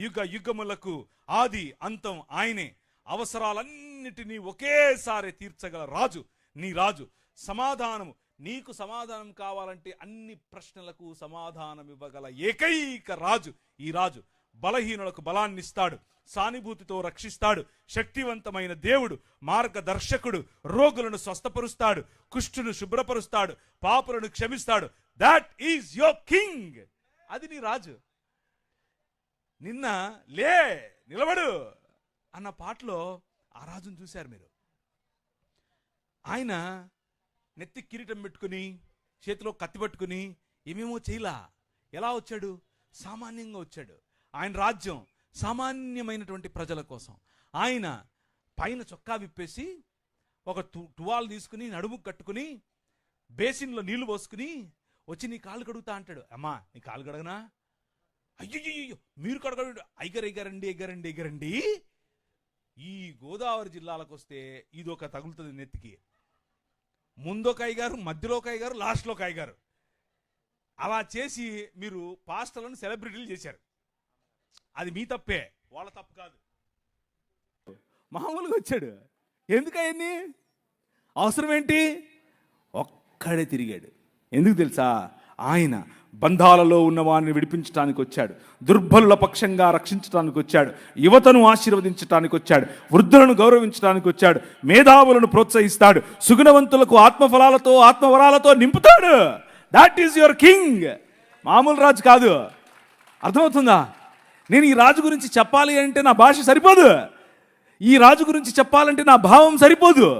యుగ యుగములకు ఆది అంతం ఆయనే. అవసరాలన్నిటినీ ఒకేసారి తీర్చగల రాజు నీ రాజు. సమాధానము, నీకు సమాధానం కావాలంటే అన్ని ప్రశ్నలకు సమాధానం ఇవ్వగల ఏకైక రాజు ఈ రాజు. బలహీనులకు బలాన్ని ఇస్తాడు, సానుభూతితో రక్షిస్తాడు, శక్తివంతమైన దేవుడు, మార్గదర్శకుడు, రోగులను స్వస్థపరుస్తాడు, కుష్ఠును శుభ్రపరుస్తాడు, పాపులను క్షమిస్తాడు. That is your king. అది నీ రాజు. నిన్న లే నిలబడు అన్న పాటలో ఆ రాజును చూశారు మీరు. ఆయన నెత్తి కిరీటం పెట్టుకుని చేతిలో కత్తి పట్టుకుని ఏమేమో చేయలా. ఎలా వచ్చాడు? సామాన్యంగా వచ్చాడు. ఆయన రాజ్యం సామాన్యమైనటువంటి ప్రజల కోసం. ఆయన పైన చొక్కా విప్పేసి ఒక టువాల్ తీసుకుని నడుము కట్టుకుని బేసిన్లో నీళ్లు పోసుకుని వచ్చి నీ కాళ్ళు కడుగుతా అంటాడు. అమ్మా నీ కాళ్ళు కడగనా? అయ్యో మీరు కడగడు. ఎగ్గరండి. ఈ గోదావరి జిల్లాలకు వస్తే ఇదొక తగులుతుంది నెత్తికి. ముందొక అయ్యగారు, మధ్యలో ఒక అయ్యగారు, లాస్ట్లో ఒక అయ్యగారు. అలా చేసి మీరు పాస్టర్లను సెలబ్రిటీలు చేశారు. అది మీ తప్పే, వాళ్ళ తప్పు కాదు. మామూలుగా వచ్చాడు. ఎందుకయ్యన్ని అవసరం ఏంటి? ఒక్కడే తిరిగాడు. ఎందుకు తెలుసా? ఆయన బంధాలలో ఉన్న వారిని విడిపించడానికి వచ్చాడు, దుర్బలుల పక్షంగా రక్షించడానికి వచ్చాడు, యువతను ఆశీర్వదించడానికి వచ్చాడు, వృద్ధులను గౌరవించడానికి వచ్చాడు, మేధావులను ప్రోత్సహిస్తాడు, సుగుణవంతులకు ఆత్మఫలాలతో ఆత్మవరాలతో నింపుతాడు. That is your king. మామూలు రాజు కాదు. అర్థమవుతుందా? నేను ఈ రాజు గురించి చెప్పాలి అంటే నా భాష సరిపోదు. ఈ రాజు గురించి చెప్పాలంటే నా భావం సరిపోదు,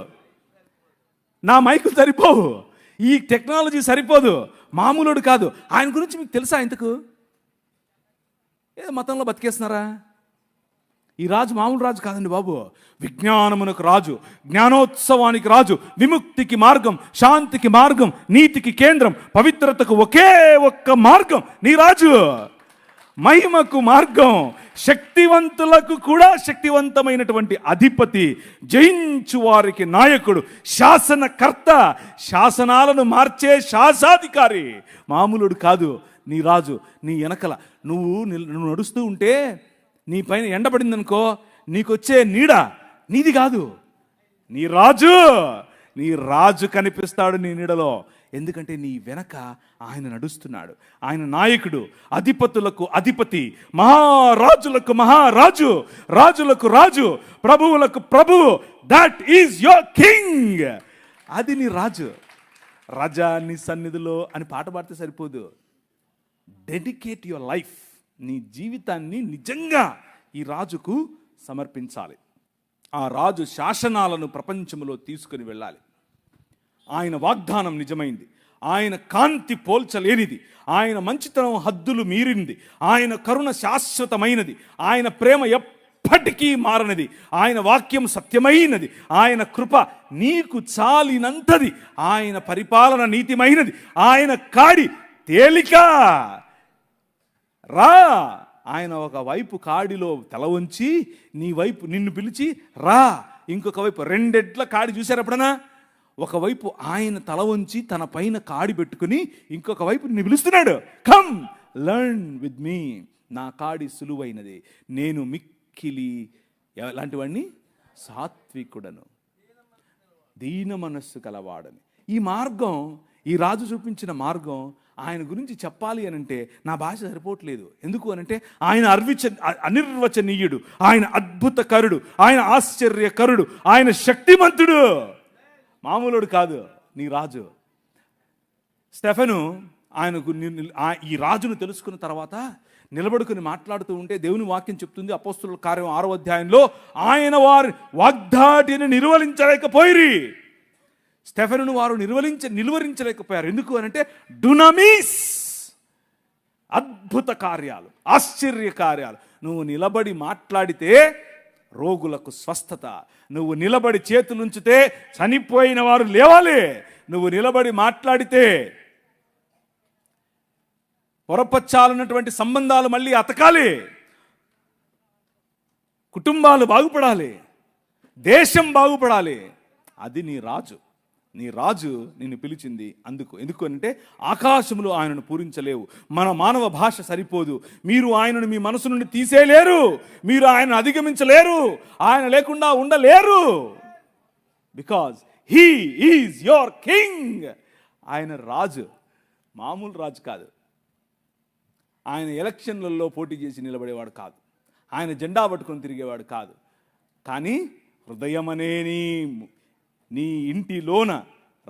నా మైకులు సరిపోవు, ఈ టెక్నాలజీ సరిపోదు. మామూలుడు కాదు. ఆయన గురించి మీకు తెలుసా? ఇంతకు ఏదో మతంలో బతికేస్తున్నారా? ఈ రాజు మామూలు రాజు కాదండి బాబు. విజ్ఞానమునకు రాజు, జ్ఞానోత్సవానికి రాజు, విముక్తికి మార్గం, శాంతికి మార్గం, నీతికి కేంద్రం, పవిత్రతకు ఒకే ఒక్క మార్గం నీ రాజు. మహిమకు మార్గం, శక్తివంతులకు కూడా శక్తివంతమైనటువంటి అధిపతి, జయించు వారికి నాయకుడు, శాసనకర్త, శాసనాలను మార్చే శాసాధికారి. మామూలుడు కాదు నీ రాజు. నీ వెనకల నువ్వు నడుస్తూ ఉంటే నీ పైన ఎండబడిందనుకో, నీకొచ్చే నీడ నీది కాదు, నీ రాజు. నీ రాజు కనిపిస్తాడు నీ నీడలో. ఎందుకంటే నీ వెనక ఆయన నడుస్తున్నాడు. ఆయన నాయకుడు, అధిపతులకు అధిపతి, మహారాజులకు మహారాజు, రాజులకు రాజు, ప్రభువులకు ప్రభువు. That is your king. అది నీ రాజు. రాజా నీ సన్నిధిలో అని పాట పాడితే సరిపోదు. Dedicate your life. నీ జీవితాన్ని నిజంగా ఈ రాజుకు సమర్పించాలి. ఆ రాజు శాసనాలను ప్రపంచంలో తీసుకుని వెళ్ళాలి. ఆయన వాగ్దానం నిజమైంది, ఆయన కాంతి పోల్చలేనిది, ఆయన మంచితనం హద్దులు మీరింది, ఆయన కరుణ శాశ్వతమైనది, ఆయన ప్రేమ ఎప్పటికీ మారనిది, ఆయన వాక్యం సత్యమైనది, ఆయన కృప నీకు చాలినంతది, ఆయన పరిపాలన నీతిమైనది, ఆయన కాడి తేలిక. రా. ఆయన ఒక వైపు కాడిలో తల వంచి నీ వైపు నిన్ను పిలిచి రా. ఇంకొక వైపు రెండెట్ల కాడి చూశారు ఎప్పుడన్నా? ఒకవైపు ఆయన తల వంచి తన పైన కాడి పెట్టుకుని ఇంకొక వైపు నిన్ను పిలుస్తున్నాడు. Come learn with me. నా కాడి సులువైనది, నేను మిక్కిలి ఎలాంటి వాడిని? సాత్వికుడను, దీన మనస్సు కలవాడని. ఈ మార్గం, ఈ రాజు చూపించిన మార్గం, ఆయన గురించి చెప్పాలి అని అంటే నా భాష సరిపోవట్లేదు. ఎందుకు అనంటే ఆయన అనిర్వచనీయుడు, ఆయన అద్భుతకరుడు, ఆయన ఆశ్చర్యకరుడు, ఆయన శక్తిమంతుడు. మామూలుడు కాదు నీ రాజు. స్టెఫెను ఆయనకు ఈ రాజును తెలుసుకున్న తర్వాత నిలబడుకుని మాట్లాడుతూ ఉంటే దేవుని వాక్యం చెప్తుంది, అపోస్తుల కార్యం 6వ అధ్యాయంలో, ఆయన వారి వాగ్దాటిని నిర్వహించలేకపోయిరి. స్టెఫెనును వారు నిలువరించలేకపోయారు. ఎందుకు అనంటే డునామిస్, అద్భుత కార్యాలు, ఆశ్చర్య కార్యాలు. నువ్వు నిలబడి మాట్లాడితే రోగులకు స్వస్థత, నువ్వు నిలబడి చేతులుంచితే చనిపోయిన వారు లేవాలి, నువ్వు నిలబడి మాట్లాడితే పొరపచ్చాలన్నటువంటి సంబంధాలు మళ్ళీ అతకాలి, కుటుంబాలు బాగుపడాలి, దేశం బాగుపడాలి. అది నీ రాజు. నీ రాజు నిన్ను పిలిచింది ఎందుకు అంటే ఆకాశములు ఆయనను పూరించలేవు, మన మానవ భాష సరిపోదు, మీరు ఆయనను మీ మనసు నుండి తీసేయలేరు, మీరు ఆయనను అధిగమించలేరు, ఆయన లేకుండా ఉండలేరు. Because he is your king. ఆయన రాజు, మామూలు రాజు కాదు. ఆయన ఎలక్షన్లలో పోటీ చేసి నిలబడేవాడు కాదు, ఆయన జెండా పట్టుకొని తిరిగేవాడు కాదు. కానీ హృదయమనే నీ ఇంటిలోన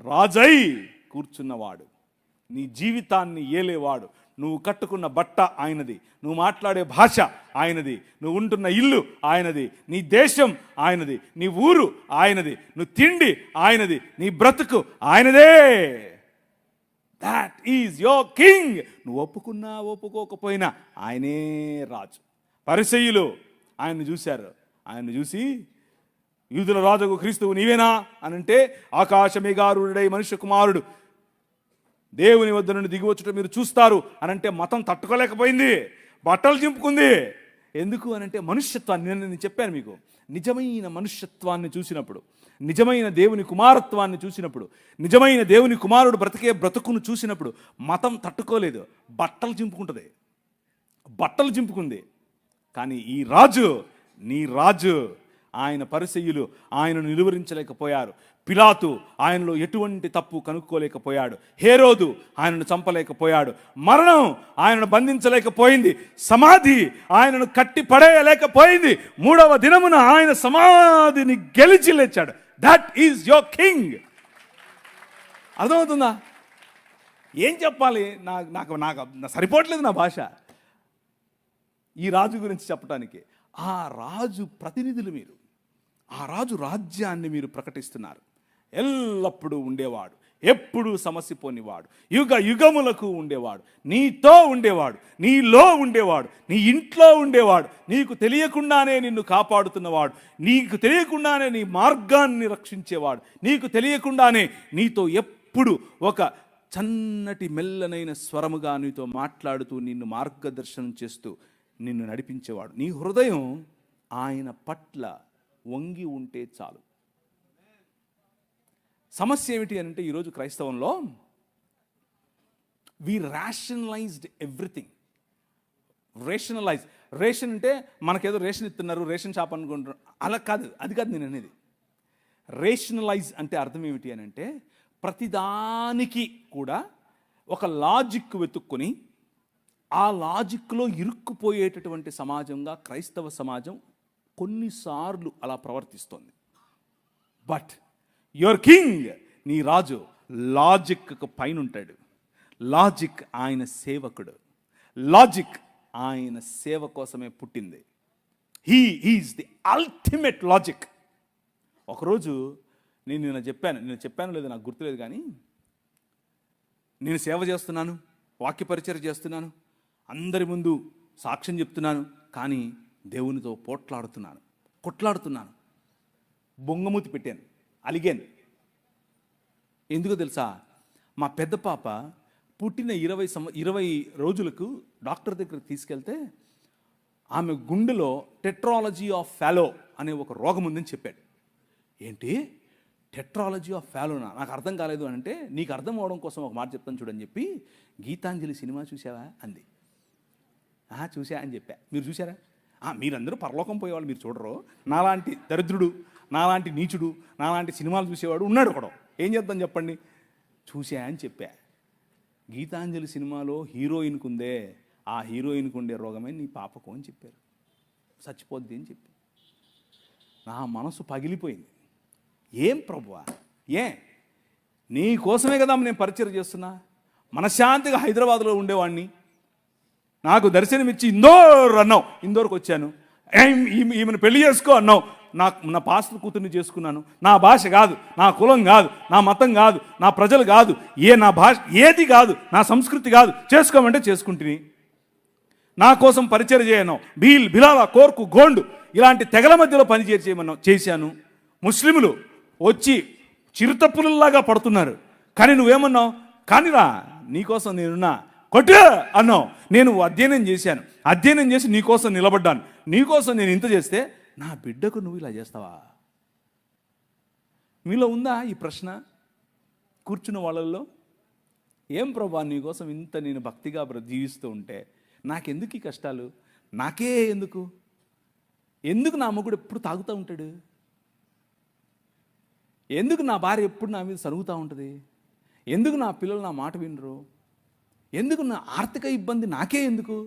రాజై కూర్చున్నవాడు, నీ జీవితాన్ని ఏలేవాడు. నువ్వు కట్టుకున్న బట్ట ఆయనది, నువ్వు మాట్లాడే భాష ఆయనది, నువ్వు ఉంటున్న ఇల్లు ఆయనది, నీ దేశం ఆయనది, నీ ఊరు ఆయనది, నువ్వు తిండి ఆయనది, నీ బ్రతుకు ఆయనదే. That is your king. నువ్వు ఒప్పుకున్నా ఒప్పుకోకపోయినా ఆయనే రాజు. పరిసయ్యులు ఆయన్ని చూశారు, ఆయన్ని చూసి యూదుల రాజుకు క్రీస్తువు నీవేనా అని అంటే, ఆకాశమేఘారూఢుడై మనుష్య కుమారుడు దేవుని వద్ద నుండి దిగివచ్చుట మీరు చూస్తారు అని అంటే మతం తట్టుకోలేకపోయింది, బట్టలు చింపుకుంది. ఎందుకు అని అంటే మనుష్యత్వాన్ని, నేను చెప్పాను మీకు, నిజమైన మనుష్యత్వాన్ని చూసినప్పుడు, నిజమైన దేవుని కుమారత్వాన్ని చూసినప్పుడు, నిజమైన దేవుని కుమారుడు బ్రతికే బ్రతుకును చూసినప్పుడు మతం తట్టుకోలేదు, బట్టలు చింపుకుంది. కానీ ఈ రాజు, నీ రాజు, ఆయన పరిసయ్యులు ఆయనను నిలువరించలేకపోయారు. పిలాతు ఆయనలో ఎటువంటి తప్పు కనుక్కోలేకపోయాడు. హేరోదు ఆయనను చంపలేకపోయాడు. మరణం ఆయనను బంధించలేకపోయింది. సమాధి ఆయనను కట్టి పడేయలేకపోయింది. 3వ దినమున ఆయన సమాధిని గెలిచి లేచాడు. That is your king. అర్థమవుతుందా? ఏం చెప్పాలి? నాకు సరిపోవట్లేదు నా భాష ఈ రాజు గురించి చెప్పడానికి. ఆ రాజు ప్రతినిధులు మీరు, ఆ రాజు రాజ్యాన్ని మీరు ప్రకటిస్తున్నారు. ఎల్లప్పుడూ ఉండేవాడు, ఎప్పుడూ సమస్య పోనివాడు, యుగ యుగములకు ఉండేవాడు, నీతో ఉండేవాడు, నీలో ఉండేవాడు, నీ ఇంట్లో ఉండేవాడు, నీకు తెలియకుండానే నిన్ను కాపాడుతున్నవాడు, నీకు తెలియకుండానే నీ మార్గాన్ని రక్షించేవాడు, నీకు తెలియకుండానే నీతో ఎప్పుడు ఒక చన్నటి మెల్లనైన స్వరముగా నీతో మాట్లాడుతూ నిన్ను మార్గదర్శనం చేస్తూ నిన్ను నడిపించేవాడు. నీ హృదయం ఆయన పట్ల వంగి ఉంటే చాలు. సమస్య ఏమిటి అని అంటే, ఈరోజు క్రైస్తవంలో వి రేషనలైజ్డ్ ఎవ్రీథింగ్. రేషన్ అంటే మనకేదో రేషన్ ఇస్తున్నారు, రేషన్ షాప్ అనుకుంటున్నారు, అలా కాదు, అది కాదు నేను అనేది. రేషనలైజ్ అంటే అర్థం ఏమిటి అని అంటే, ప్రతిదానికి కూడా ఒక లాజిక్ వెతుక్కొని ఆ లాజిక్లో ఇరుక్కుపోయేటటువంటి సమాజంగా క్రైస్తవ సమాజం కొన్నిసార్లు అలా ప్రవర్తిస్తోంది. బట్ యువర్ కింగ్, నీ రాజు లాజిక్కు పైన ఉంటాడు. లాజిక్ ఆయన సేవకుడు, లాజిక్ ఆయన సేవ కోసమే పుట్టింది. He is the ultimate logic. ఒకరోజు నేను చెప్పాను లేదు నాకు గుర్తులేదు, కానీ నేను సేవ చేస్తున్నాను, వాక్య పరిచర్య చేస్తున్నాను, అందరి ముందు సాక్ష్యం చెప్తున్నాను, కానీ దేవునితో కొట్లాడుతున్నాను, బొంగమూతి పెట్టాను, అలిగాను. ఎందుకో తెలుసా? మా పెద్ద పాప పుట్టిన 20 రోజులకు డాక్టర్ దగ్గరికి తీసుకెళ్తే ఆమె గుండెలో టెట్రాలజీ ఆఫ్ ఫాలో అనే ఒక రోగం ఉందని చెప్పాడు. ఏంటి టెట్రాలజీ ఆఫ్ ఫాలోనా? నాకు అర్థం కాలేదు అని అంటే, నీకు అర్థం అవడం కోసం ఒక మాట చెప్తాను చూడని చెప్పి, గీతాంజలి సినిమా చూసావా అంది. చూసా అని చెప్పా. మీరు చూసారా? మీరందరూ పరలోకం పోయేవాళ్ళు, మీరు చూడరు. నాలాంటి దరిద్రుడు, నాలాంటి నీచుడు, నాలాంటి సినిమాలు చూసేవాడు ఉన్నాడు ఒకడు. ఏం చేద్దాం చెప్పండి? చూసా అని చెప్పా. గీతాంజలి సినిమాలో హీరోయిన్కు ఉందే, ఆ హీరోయిన్కు ఉండే రోగమే నీ పాపకు అని చెప్పారు. చచ్చిపోద్ది అని చెప్పి నా మనసు పగిలిపోయింది. ఏం ప్రభువా, నీ కోసమే కదా నేను పరిచయం చేస్తున్నా. మనశ్శాంతిగా హైదరాబాద్లో ఉండేవాడిని, నాకు దర్శనమిచ్చి ఇందోర్ అన్నావు, ఇందోర్కి వచ్చాను, ఈమెను పెళ్లి చేసుకో అన్నావు, నా పాస్టర్ కూతుర్ని చేసుకున్నాను. నా భాష కాదు, నా కులం కాదు, నా మతం కాదు, నా ప్రజలు కాదు, నా భాష ఏది కాదు, నా సంస్కృతి కాదు, చేసుకోమంటే చేసుకుంటుని. నా కోసం పరిచయం చేయను, బిలాల, కోర్కు, గోండు ఇలాంటి తెగల మధ్యలో పనిచేయమన్నావు, చేశాను. ముస్లింలు వచ్చి చిరుతప్పులలాగా పడుతున్నారు, కానీ నువ్వేమన్నావు? కానిరా, నీకోసం నేనున్నా, కొట్టు అన్నావు. నేను అధ్యయనం చేసి నీకోసం నిలబడ్డాను. నీకోసం నేను ఇంత చేస్తే నా బిడ్డకు నువ్వు ఇలా చేస్తావా? మీలో ఉందా ఈ ప్రశ్న? కూర్చున్న వాళ్ళల్లో, ఏం ప్రభా నీకోసం ఇంత నేను భక్తిగా జీవిస్తూ ఉంటే నాకెందుకు ఈ కష్టాలు, నాకే ఎందుకు నా మొగుడు ఎప్పుడు తాగుతూ ఉంటాడు, ఎందుకు నా భార్య ఎప్పుడు నా మీద సరుగుతూ ఉంటుంది, ఎందుకు నా పిల్లలు నా మాట వినరు, ఎందుకు నా ఆర్థిక ఇబ్బంది నాకే ఎందుకు?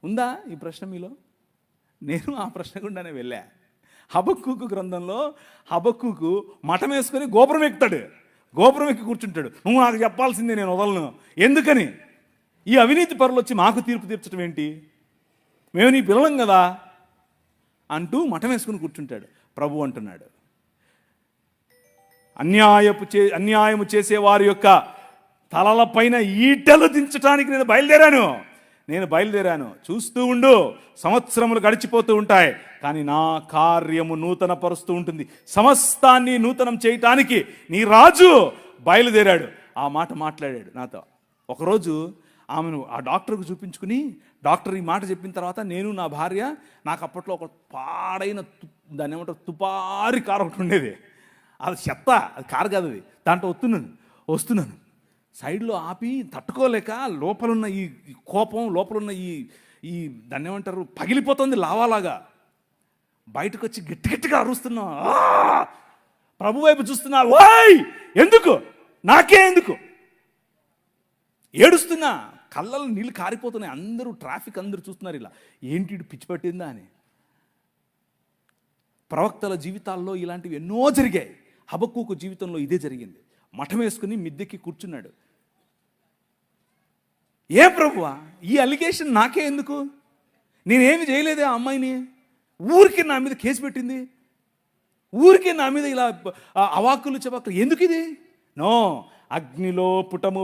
ఉందా ఈ ప్రశ్న మీలో? నేను ఆ ప్రశ్న గుండానే వెళ్ళా. హబక్కూకు గ్రంథంలో హబక్కూకు మఠం వేసుకొని గోపురం ఎక్కుతాడు, గోపురం ఎక్కి కూర్చుంటాడు. నువ్వు నాకు చెప్పాల్సిందే, నేను వదలను. ఎందుకని? ఈ అవినీతి పరులు వచ్చి మాకు తీర్పు తీర్చడం ఏంటి, మేము నీ పిల్లలం కదా అంటూ మఠం వేసుకుని కూర్చుంటాడు. ప్రభు అంటున్నాడు, అన్యాయము చేసే వారి యొక్క తలలపైన ఈటలు దించడానికి నేను బయలుదేరాను. చూస్తూ ఉండు, సంవత్సరములు గడిచిపోతూ ఉంటాయి, కానీ నా కార్యము నూతన పరుస్తూ ఉంటుంది. సమస్తాన్ని నూతనం చేయటానికి నీ రాజు బయలుదేరాడు. ఆ మాట మాట్లాడాడు నాతో. ఒకరోజు ఆమెను ఆ డాక్టర్కు చూపించుకుని, డాక్టర్ ఈ మాట చెప్పిన తర్వాత నేను నా భార్య, నాకు అప్పట్లో ఒక పాడైన దాన్ని ఏమంటారు తుపారి కారు ఒకటి ఉండేది. అది చెత్త, అది కారు కాదు, అది. దాంట్లో వస్తున్నాను సైడ్లో ఆపి తట్టుకోలేక లోపలున్న ఈ కోపం, లోపలున్న ఈ దాన్ని ఏమంటారు పగిలిపోతుంది లావాలాగా. బయటకు వచ్చి గట్టిగా అరుస్తున్నా, ప్రభు వైపు చూస్తున్నా. ఓయ్ ఎందుకు, నాకే ఎందుకు? ఏడుస్తున్నా, కళ్ళలో నీళ్ళు కారిపోతున్నాయి. అందరూ ట్రాఫిక్ అందరూ చూస్తున్నారు, ఇలా ఏంటి పిచ్చి పట్టిందా అని. ప్రవక్తల జీవితాల్లో ఇలాంటివి ఎన్నో జరిగాయి. హబక్కూకు జీవితంలో ఇదే జరిగింది. మఠం వేసుకుని మిద్దెక్కి కూర్చున్నాడు. ఏ ప్రభువా, ఈ అలిగేషన్ నాకే ఎందుకు? నేనేమి చేయలేదే ఆ అమ్మాయిని, ఊరికే నా మీద కేసు పెట్టింది, ఊరికే నా మీద ఇలా అవాకులు చవాకులు, ఎందుకు ఇది? నో, అగ్నిలో పుటము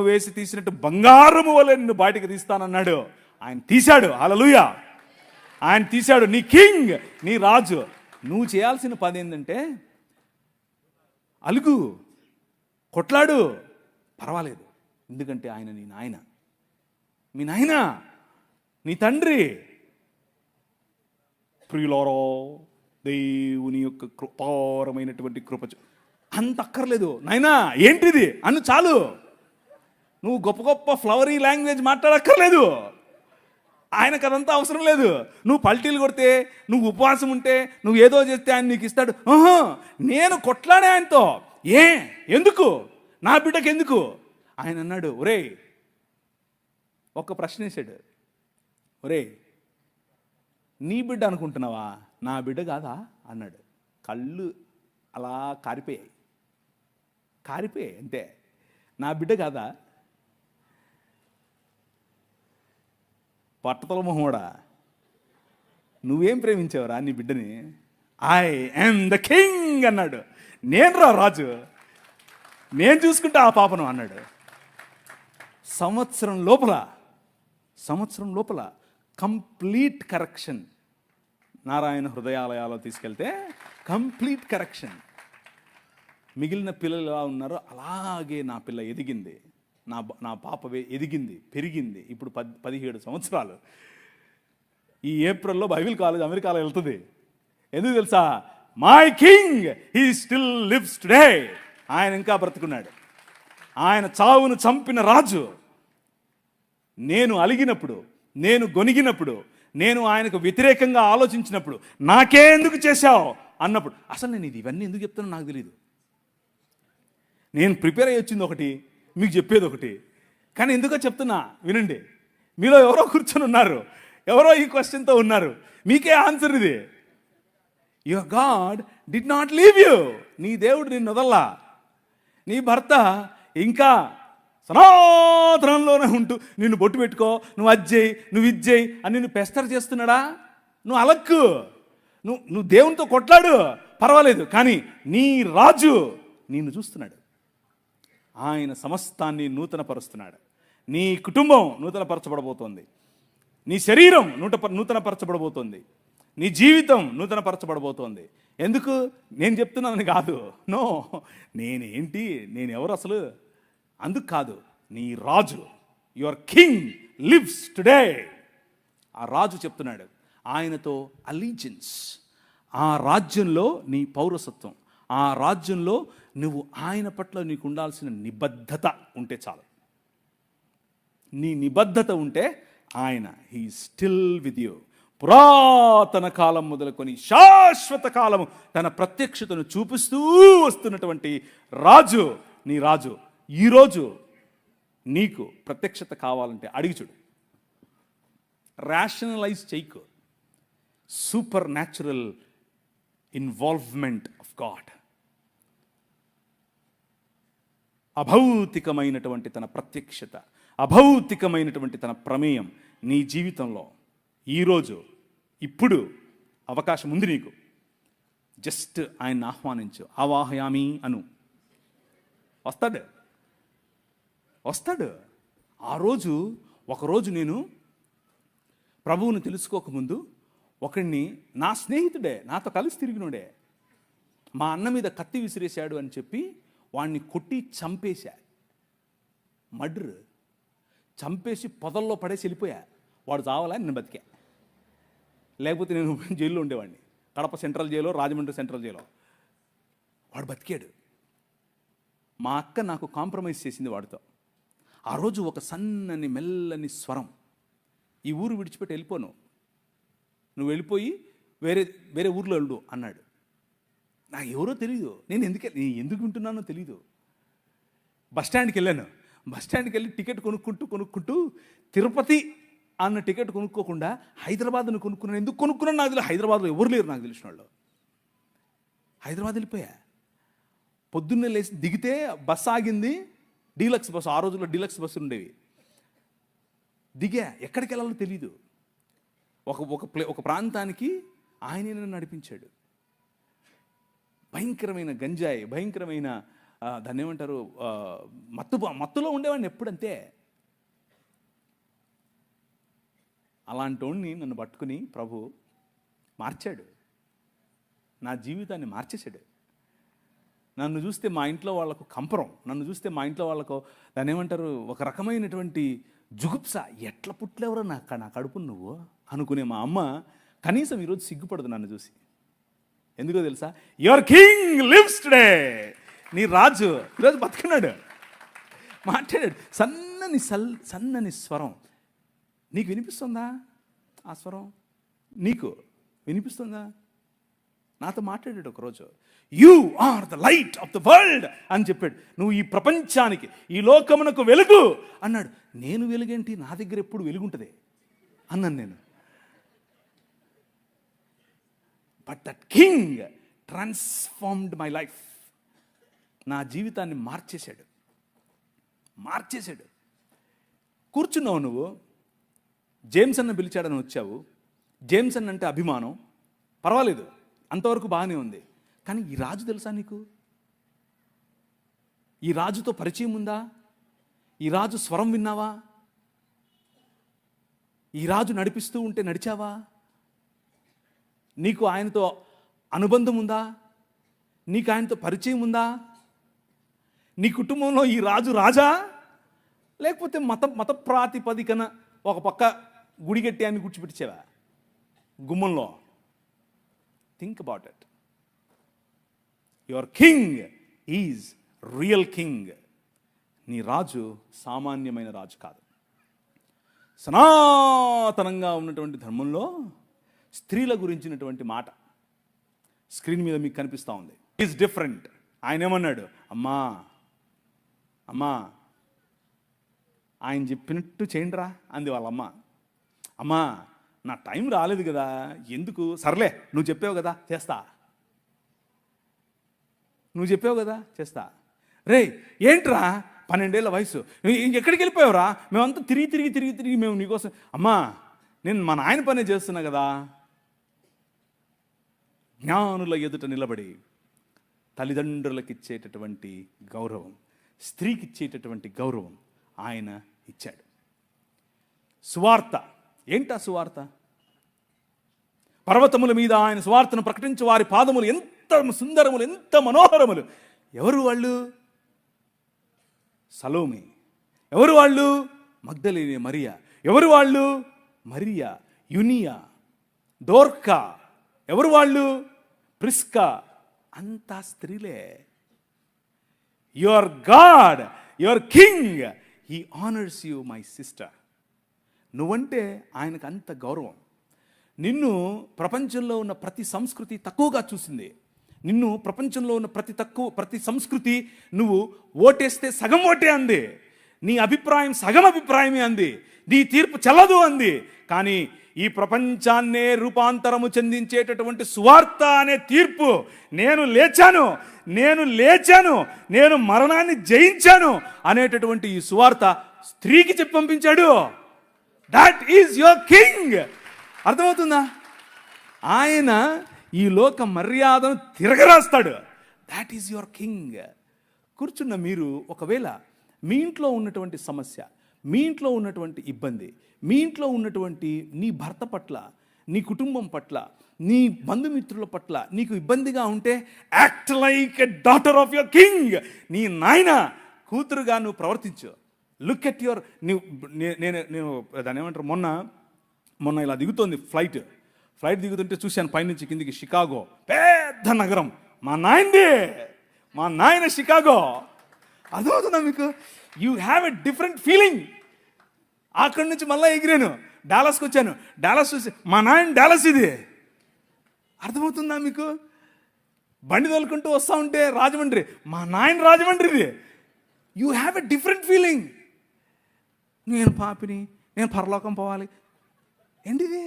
వేసి తీసినట్టు బంగారము వలె నిన్ను బయటకు తీస్తానన్నాడు. ఆయన తీశాడు. హల్లెలూయా, ఆయన తీశాడు. నీ కింగ్, నీ రాజు. నువ్వు చేయాల్సిన పని ఏంటంటే, అలుగు, కొట్లాడు, పర్వాలేదు. ఎందుకంటే ఆయన నీ నాయన, మీ నాయన, నీ తండ్రి. ప్రియులారో, దేవుని యొక్క కృపారమైనటువంటి కృప అంత అక్కర్లేదు. నాయనా ఏంటిది అను చాలు. నువ్వు గొప్ప గొప్ప ఫ్లవరీ లాంగ్వేజ్ మాట్లాడక్కర్లేదు. ఆయనకు అదంతా అవసరం లేదు. నువ్వు పల్టీలు కొడితే, నువ్వు ఉపవాసం ఉంటే, నువ్వు ఏదో చేస్తే ఆయన నీకు ఇస్తాడు. నేను కొట్లాడే ఆయనతో. ఎందుకు? నా బిడ్డకు ఎందుకు? ఆయన అన్నాడు, ఒరే, ఒక ప్రశ్న వేసాడు. ఒరే, నీ బిడ్డ అనుకుంటున్నావా, నా బిడ్డ కాదా అన్నాడు. కళ్ళు అలా కారిపోయాయి అంతే. నా బిడ్డ కాదా? పట్టతల మొహోడా, నువ్వేం ప్రేమించావురా నీ బిడ్డని? ఐ యామ్ ద కింగ్ అన్నాడు. నేను రాజు, నేను చూసుకుంటా ఆ పాపను అన్నాడు. సంవత్సరం లోపల కంప్లీట్ కరెక్షన్. నారాయణ హృదయాలయాలో తీసుకెళ్తే కంప్లీట్ కరెక్షన్. మిగిలిన పిల్లలు ఎలా ఉన్నారో అలాగే నా పిల్ల ఎదిగింది, నా పాప ఎదిగింది, పెరిగింది. ఇప్పుడు 17 సంవత్సరాలు. ఈ ఏప్రిల్లో బైబిల్ కాలేజ్ అమెరికాలో వెళ్తుంది. ఎందుకు తెలుసా? My king he still lives today. ఆయన ఇంకా బ్రతుకున్నాడు. ఆయన చావును చంపిన రాజు. నేను అలిగినప్పుడు, నేను గొనిగినప్పుడు, నేను ఆయనకు వ్యతిరేకంగా ఆలోచించినప్పుడు, నాకే ఎందుకు చేశావు అన్నప్పుడు, అసలు నేను ఇవన్నీ ఎందుకు చెప్తానో నాకు తెలియదు. నేను ప్రిపేర్ అయ్యి వచ్చింది ఒకటి, మీకు చెప్పేది ఒకటి. కానీ ఎందుకో చెప్తున్నా వినండి. మీలో ఎవరో కూర్చొని ఉన్నారు, ఎవరో ఈ క్వశ్చన్తో ఉన్నారు. మీకే ఆన్సర్ ఇది. Your God did not leave you. నీ దేవుడు నిన్ను వదల్లా. నీ భర్త ఇంకా సనాతనంలోనే ఉంటూ నిన్ను బొట్టు పెట్టుకో, నువ్వు అజ్జేయి, నువ్వు ఇజ్జేయి అని నిన్ను పెస్తర్ చేస్తున్నాడా? నువ్వు అలక్కు, నువ్వు దేవునితో కొట్లాడు, పర్వాలేదు. కానీ నీ రాజు నిన్ను చూస్తున్నాడు. ఆయన సమస్తాన్ని నూతనపరుస్తున్నాడు. నీ కుటుంబం నూతనపరచబడబోతోంది, నీ శరీరం నూతనపరచబడబోతోంది, నీ జీవితం నూతనపరచబడబోతోంది. ఎందుకు నేను చెప్తున్నానని కాదు, నో, నేనేంటి, నేనెవరు అసలు అందుకు కాదు. నీ రాజు, యువర్ కింగ్ లివ్స్ టుడే. ఆ రాజు చెప్తున్నాడు. ఆయనతో అలీజియన్స్, ఆ రాజ్యంలో నీ పౌరసత్వం, ఆ రాజ్యంలో నువ్వు ఆయన పట్ల నీకు ఉండాల్సిన నిబద్ధత ఉంటే చాలు. నీ నిబద్ధత ఉంటే ఆయన హీ స్టిల్ విత్ యూ. పురాతన కాలం మొదలుకొని శాశ్వత కాలము తన ప్రత్యక్షతను చూపిస్తూ వస్తున్నటువంటి రాజు నీ రాజు. ఈరోజు నీకు ప్రత్యక్షత కావాలంటే అడిగి చూడు. రేషనలైజ్ చేయకు. Supernatural involvement of God, అభౌతికమైనటువంటి తన ప్రత్యక్షత, అభౌతికమైనటువంటి తన ప్రమేయం నీ జీవితంలో ఈరోజు ఇప్పుడు అవకాశం ఉంది నీకు. జస్ట్ ఆయన్ని ఆహ్వానించు. ఆవాహయామి అను. వస్తాడు. ఆ రోజు ఒకరోజు నేను ప్రభువుని తెలుసుకోకముందు ఒకడిని, నా స్నేహితుడే, నాతో కలిసి తిరిగినోడే, మా అన్న మీద కత్తి విసిరేశాడు అని చెప్పి వాడిని కొట్టి చంపేశా. మర్డర్ చంపేసి పొదల్లో పడేసి వెళ్ళిపోయా. వాడు చావాలా, నేను బతికా. లేకపోతే నేను జైల్లో ఉండేవాడిని. కడప సెంట్రల్ జైల్లో, రాజమండ్రి సెంట్రల్ జైల్లో. వాడు బతికాడు. మా అక్క నాకు కాంప్రమైజ్ చేసింది వాడితో. ఆ రోజు ఒక సన్నని మెల్లని స్వరం, ఈ ఊరు విడిచిపెట్టి వెళ్ళిపోను, నువ్వు వెళ్ళిపోయి వేరే ఊర్లో వెళ్ళు అన్నాడు. నాకు ఎవరో తెలీదు, నేను ఎందుకు వింటున్నానో తెలీదు. బస్టాండ్కి వెళ్ళాను. బస్టాండ్కి వెళ్ళి టికెట్ కొనుక్కుంటూ తిరుపతి అన్న టికెట్ కొనుక్కోకుండా హైదరాబాద్ను కొనుక్కున్నాను. ఎందుకు కొనుక్కున్నాను నాకు తెలియదు. హైదరాబాద్లో ఎవరు లేరు నాకు తెలిసిన వాళ్ళు. హైదరాబాద్ వెళ్ళిపోయా. పొద్దున్నే లేచి దిగితే బస్సు ఆగింది, డీలక్స్ బస్సు. ఆ రోజుల్లో డీలక్స్ బస్సులు ఉండేవి. దిగా, ఎక్కడికి వెళ్ళాలో తెలీదు. ఒక ప్రాంతానికి ఆయనే నన్ను నడిపించాడు. భయంకరమైన గంజాయి, భయంకరమైన దాన్ని ఏమంటారు, మత్తులో ఉండేవాడిని ఎప్పుడంతే. అలాంటి వాడిని నన్ను పట్టుకుని ప్రభు మార్చాడు. నా జీవితాన్ని మార్చేశాడు. నన్ను చూస్తే మా ఇంట్లో వాళ్ళకు కంపరం, నన్ను చూస్తే మా ఇంట్లో వాళ్ళకు దాన్ని ఏమంటారు, ఒక రకమైనటువంటి జుగుప్స. ఎట్లా పుట్టలేవరో నా కడుపు నువ్వు అనుకునే మా అమ్మ కనీసం ఈరోజు సిగ్గుపడదు నన్ను చూసి. ఎందుకో తెలుసా? Your king lives today. నీ రాజు ఈరోజు బతుకున్నాడు, మాట్లాడాడు. సన్నని స్వరం. నీకు వినిపిస్తుందా? ఆ స్వరం నీకు వినిపిస్తుందా? నాతో మాట్లాడాడు ఒకరోజు. You are the light of the world అని చెప్పాడు. నువ్వు ఈ ప్రపంచానికి, ఈ లోకమునకు వెలుగు అన్నాడు. నేను వెలుగేంటి, నా దగ్గర ఎప్పుడు వెలుగుంటుంది అన్నాను నేను. But that king transformed my life. నా జీవితాన్ని మార్చేశాడు. కూర్చున్నావు నువ్వు, జేమ్స్ అన్న పిలిచాడని వచ్చావు. జేమ్స్ అన్న అంటే అభిమానం, పర్వాలేదు, అంతవరకు బాగానే ఉంది. కానీ ఈ రాజు తెలుసా నీకు? ఈ రాజుతో పరిచయం ఉందా? ఈ రాజు స్వరం విన్నావా? ఈ రాజు నడిపిస్తూ ఉంటే నడిచావా? నీకు ఆయనతో అనుబంధం ఉందా? నీకు ఆయనతో పరిచయం ఉందా? నీ కుటుంబంలో ఈ రాజు రాజా, లేకపోతే మత ప్రాతిపదికన ఒక పక్క గుడి కట్టి అని కూర్చోబెట్టించావా గుమ్మంలో? Think about it. Your king is real king. నీ రాజు సామాన్యమైన రాజు కాదు. సనాతనంగా ఉన్నటువంటి ధర్మంలో స్త్రీల గురించినటువంటి మాట స్క్రీన్ మీద మీకు కనిపిస్తూ ఉంది. Is different. ఆయన ఏమన్నాడు? అమ్మా ఆయన చెప్పినట్టు చేయండిరా అంది వాళ్ళమ్మ. అమ్మా నా టైం రాలేదు కదా, ఎందుకు, సర్లే నువ్వు చెప్పావు కదా చేస్తా. రే ఏంట్రా 12 ఏళ్ళ వయసు, ఎక్కడికి వెళ్ళిపోయావురా? మేమంతా తిరిగి మేము నీకోసం. అమ్మా నేను మా నాయన పనే చేస్తున్నా కదా. జ్ఞానుల ఎదుట నిలబడి తల్లిదండ్రులకు ఇచ్చేటటువంటి గౌరవం, స్త్రీకి ఇచ్చేటటువంటి గౌరవం ఆయన ఇచ్చాడు. సువార్త ఏంటా? సువార్త పర్వతముల మీద ఆయన సువార్తను ప్రకటించే వారి పాదములు ఎంత సుందరములు, ఎంత మనోహరములు. ఎవరు వాళ్ళు? సలోమి. ఎవరు వాళ్ళు? మగ్దలేనే మరియా. ఎవరు వాళ్ళు? మరియా, యునియా, దోర్కా. ఎవరు వాళ్ళు? ప్రిస్కా, అంతా స్త్రీలే. Your God, your king, he honours you my sister. నువ్వంటే ఆయనకు అంత గౌరవం. నిన్ను ప్రపంచంలో ఉన్న ప్రతి సంస్కృతి తక్కువగా చూసింది. నిన్ను ప్రపంచంలో ఉన్న ప్రతి సంస్కృతి నువ్వు ఓటేస్తే సగం ఓటే అంది, నీ అభిప్రాయం సగం అభిప్రాయమే అంది, నీ తీర్పు చెల్లదు అంది. కానీ ఈ ప్రపంచాన్నే రూపాంతరము చెందించేటటువంటి సువార్త అనే తీర్పు, నేను లేచాను, నేను మరణాన్ని జయించాను అనేటటువంటి ఈ సువార్త స్త్రీకి చెప్పి పంపించాడు. That is your king. అర్థమవుతుందా? ఆయన ఈ లోక మర్యాదను తిరగరాస్తాడు. That is your king. కూర్చున్న మీరు ఒకవేళ మీ ఇంట్లో ఉన్నటువంటి సమస్య, మీ ఇంట్లో ఉన్నటువంటి ఇబ్బంది, మీ ఇంట్లో ఉన్నటువంటి నీ భర్త పట్ల, నీ కుటుంబం పట్ల, నీ బంధుమిత్రుల పట్ల నీకు ఇబ్బందిగా ఉంటే, act like a daughter of your king. నీ నాయన కూతురుగా నువ్వు ప్రవర్తించు. లుక్ ఎట్ యువర్, నేను దాన్ని ఏమంటారు, మొన్న ఇలా దిగుతోంది ఫ్లైట్ దిగుతుంటే చూశాను పైనుంచి కిందికి. షికాగో పెద్ద నగరం, మా నాయన షికాగో. అర్థమవుతుందా మీకు? You have a different feeling. అక్కడి నుంచి మళ్ళీ ఎగిరాను, డాలస్కి వచ్చాను. డాలస్ చూసి మా నాయన డాలస్ ఇది. అర్థమవుతుందా మీకు? బండి తోలుకుంటూ వస్తూ ఉంటే రాజమండ్రి, మా నాయన రాజమండ్రి ఇది. You have a different feeling. నేను పాపిని, నేను పరలోకం పోవాలి. ఏంటిది?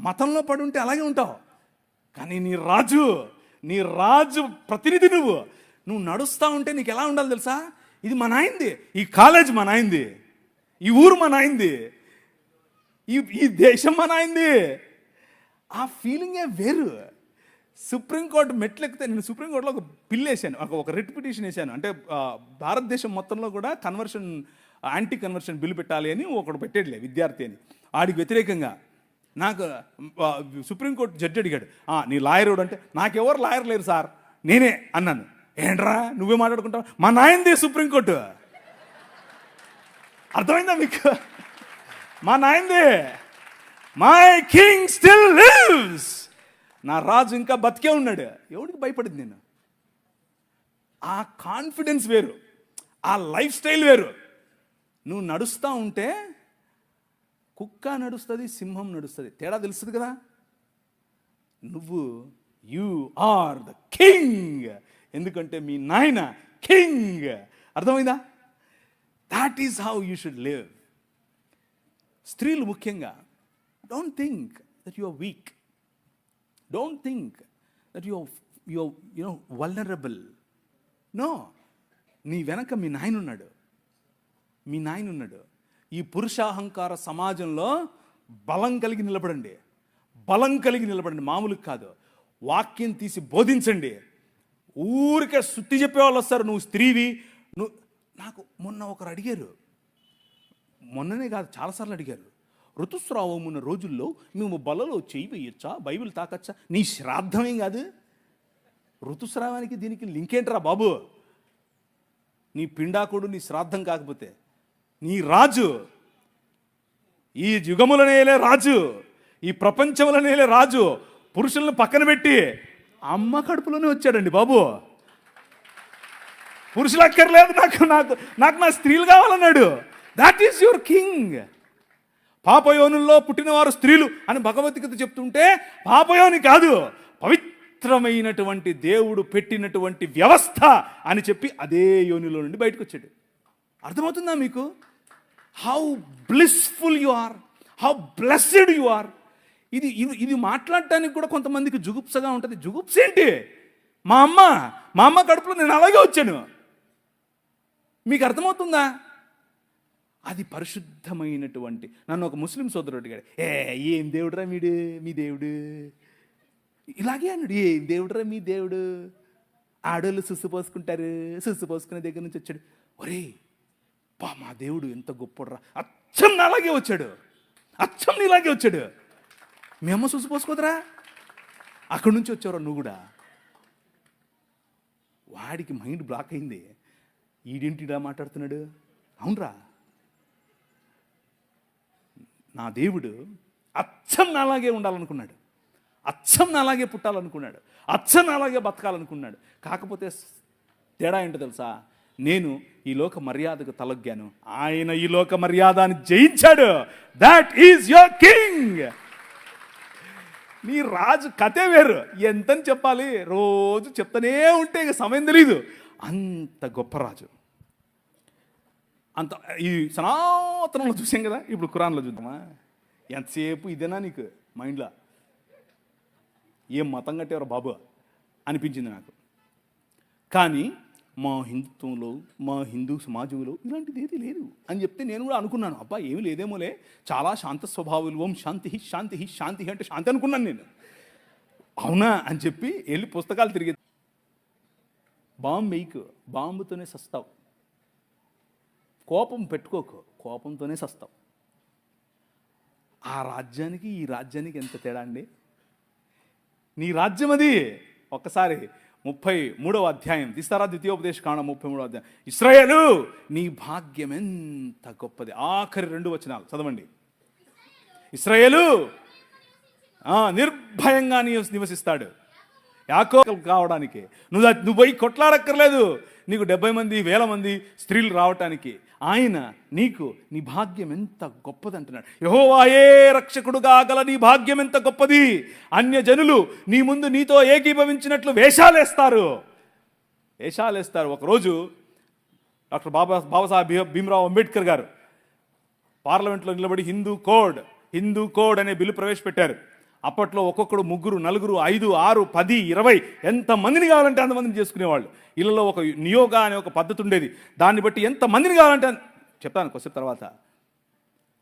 మతంలో పడి ఉంటే అలాగే ఉంటావు. కానీ నీ రాజు ప్రతినిధి నువ్వు నడుస్తూ ఉంటే నీకు ఎలా ఉండాలి తెలుసా? ఇది మా నాయనది, ఈ కాలేజ్ మా నాయనది, ఈ ఊరు మా నాయనది, ఈ దేశం మా నాయనది. ఆ ఫీలింగే వేరు. సుప్రీంకోర్టు మెట్లు ఎక్కితే, నేను సుప్రీంకోర్టులో ఒక బిల్ వేసాను, ఒక రిట్ పిటిషన్ వేసాను. అంటే భారతదేశం మొత్తంలో కూడా యాంటీ కన్వర్షన్ బిల్లు పెట్టాలి అని ఒకడు పెట్టేట్లే విద్యార్థి అని. ఆడికి వ్యతిరేకంగా నాకు సుప్రీంకోర్టు జడ్జి అడిగాడు, నీ లాయర్ అంటే, నాకెవరు లాయర్ లేరు సార్, నేనే అన్నాను. ఏంట్రా నువ్వే మాట్లాడుకుంటావు? మా నాయనది సుప్రీంకోర్టు. అర్థమైందా మీకు? మా నాయనది. My king still lives. నా రాజు ఇంకా బతికే ఉన్నాడు. ఎవడికి భయపడింది నేను? ఆ కాన్ఫిడెన్స్ వేరు, ఆ లైఫ్ స్టైల్ వేరు. నువ్వు నడుస్తూ ఉంటే కుక్క నడుస్తుంది, సింహం నడుస్తుంది, తేడా తెలుస్తుంది కదా. యు ఆర్ ద కింగ్, ఎందుకంటే మీ నాయన కింగ్. అర్థమైందా? That is how you should live. స్త్రీలు ముఖ్యంగా, don't think that you are weak, don't think that you are vulnerable. No, నీ వెనక మీ నాయన ఉన్నాడు. ఈ పురుషాహంకార సమాజంలో బలం కలిగి నిలబడండి, మామూలు కాదు. వాక్యం తీసి బోధించండి. ఊరికే సుత్తి చెప్పేవాళ్ళు వస్తారు, నువ్వు స్త్రీవి. నాకు మొన్న ఒకరు అడిగారు, మొన్ననే కాదు చాలాసార్లు అడిగారు, ఋతుస్రావం ఉన్న రోజుల్లో మేము బలలో చేయి వేయొచ్చా, బైబిల్ తాకచ్చా? నీ శ్రాద్ధమేం కాదు, ఋతుస్రావానికి దీనికి లింక్ ఏంట్రా బాబు? నీ పిండాకుడు నీ శ్రాద్ధం కాకపోతే, నీ రాజు, ఈ యుగములనేలే రాజు, ఈ ప్రపంచములనేలే రాజు పురుషులను పక్కన పెట్టి అమ్మ కడుపులోనే వచ్చాడండి బాబు. పురుషులు అక్కర్లేదు నాకు నా స్త్రీలు కావాలన్నాడు. That is your king. పాపయోనుల్లో పుట్టినవారు స్త్రీలు అని భగవద్గీత చెప్తుంటే, పాపయోని కాదు, పవిత్రమైనటువంటి దేవుడు పెట్టినటువంటి వ్యవస్థ అని చెప్పి అదే యోనిలో నుండి బయటకు వచ్చాడు. అర్థమవుతుందా మీకు? How blissful you are, how blessed you are. ఇది మాట్లాడటానికి కూడా కొంతమందికి జుగుప్సగా ఉంటుంది. జుగుప్స ఏంటి? మా అమ్మ కడుపులో నేను అలాగే వచ్చాను. మీకు అర్థమవుతుందా? అది పరిశుద్ధమైనటువంటి. నన్ను ఒక ముస్లిం సోదరుడు అడిగాడు, ఏం దేవుడురా మీ దేవుడు? ఇలాగే అన్నాడు, ఏం దేవుడురా మీ దేవుడు? ఆడోళ్ళు సుస్సు పోసుకుంటారు, సుస్సు పోసుకునే దగ్గర నుంచి వచ్చాడు. ఒరే మా దేవుడు ఎంత గొప్పడురా, అచ్చం నాలాగే వచ్చాడు, అచ్చం నీలాగే వచ్చాడు. మీ అమ్మ సుస్సు పోసుకోదురా, అక్కడి నుంచి వచ్చావురా నువ్వు కూడా. వాడికి మైండ్ బ్లాక్ అయింది. ఈడేంటిడా మాట్లాడుతున్నాడు? అవునరా, నా దేవుడు అచ్చం నాలాగే ఉండాలనుకున్నాడు. అచ్చం అలాగే పుట్టాలనుకున్నాడు, అచ్చం అలాగే బతకాలనుకున్నాడు. కాకపోతే తేడా ఏంటో తెలుసా? నేను ఈ లోక మర్యాదకు తలొగ్గాను, ఆయన ఈ లోక మర్యాదని జయించాడు. That is your king. నీ రాజు కథే వేరు. ఎంతని చెప్పాలి, రోజు చెప్తానే ఉంటే ఇక సమయం తెలీదు. అంత గొప్ప రాజు. అంత ఈ సనాతనంలో చూసాం కదా, ఇప్పుడు ఖురాన్లో చూద్దామా? ఎంతసేపు ఇదేనా నీకు మైండ్లో? ఏం మతం కట్టేవారు బాబు అనిపించింది నాకు. కానీ మా హిందుత్వంలో, మా హిందూ సమాజంలో ఇలాంటిది ఏది లేదు అని చెప్తే నేను కూడా అనుకున్నాను, అబ్బా ఏమి లేదేమోలే, చాలా శాంత స్వభావులు, ఓం శాంతి శాంతి శాంతి అంటే శాంతి అనుకున్నాను నేను. అవునా అని చెప్పి వెళ్ళి పుస్తకాలు తిరిగి, బాంబు వేయకు, బాంబుతోనే సస్తావు, కోపం పెట్టుకోకు, కోపంతోనే సస్తావు. ఆ రాజ్యానికి ఈ రాజ్యానికి ఎంత తేడా అండి. నీ రాజ్యం అది. ఒక్కసారి 33వ అధ్యాయం తీస్తారా? ద్వితీయోపదేశ కాండం 33వ అధ్యాయం. ఇశ్రాయేలు నీ భాగ్యం ఎంత గొప్పది. ఆఖరి 2 వచనాలు చదవండి. ఇశ్రాయేలు నిర్భయంగా నివసిస్తాడు. యాకోబు కావడానికి నువ్వు పోయి కొట్లాడక్కర్లేదు. నీకు 70 మంది 1000 మంది స్త్రీలు రావటానికి ఆయన నీకు నీ భాగ్యం ఎంత గొప్పది అంటున్నాడు. యెహోవాయే రక్షకుడుగా గల నీ భాగ్యం ఎంత గొప్పది. అన్యజనులు నీ ముందు నీతో ఏకీభవించినట్లు వేషాలేస్తారు. ఒకరోజు డాక్టర్ బాబాసాహెబ్ భీమ్రావ్ అంబేద్కర్ గారు పార్లమెంట్లో నిలబడి హిందూ కోడ్ అనే బిల్లు ప్రవేశపెట్టారు. అప్పట్లో ఒక్కొక్కడు 3 4 5 6 10 20 ఎంతమందిని కావాలంటే అంతమందిని చేసుకునేవాళ్ళు. ఇళ్ళలో ఒక నియోగ అనే ఒక పద్ధతి ఉండేది. దాన్ని బట్టి ఎంతమందిని కావాలంటే చెప్తాను కొద్దిసేపు తర్వాత.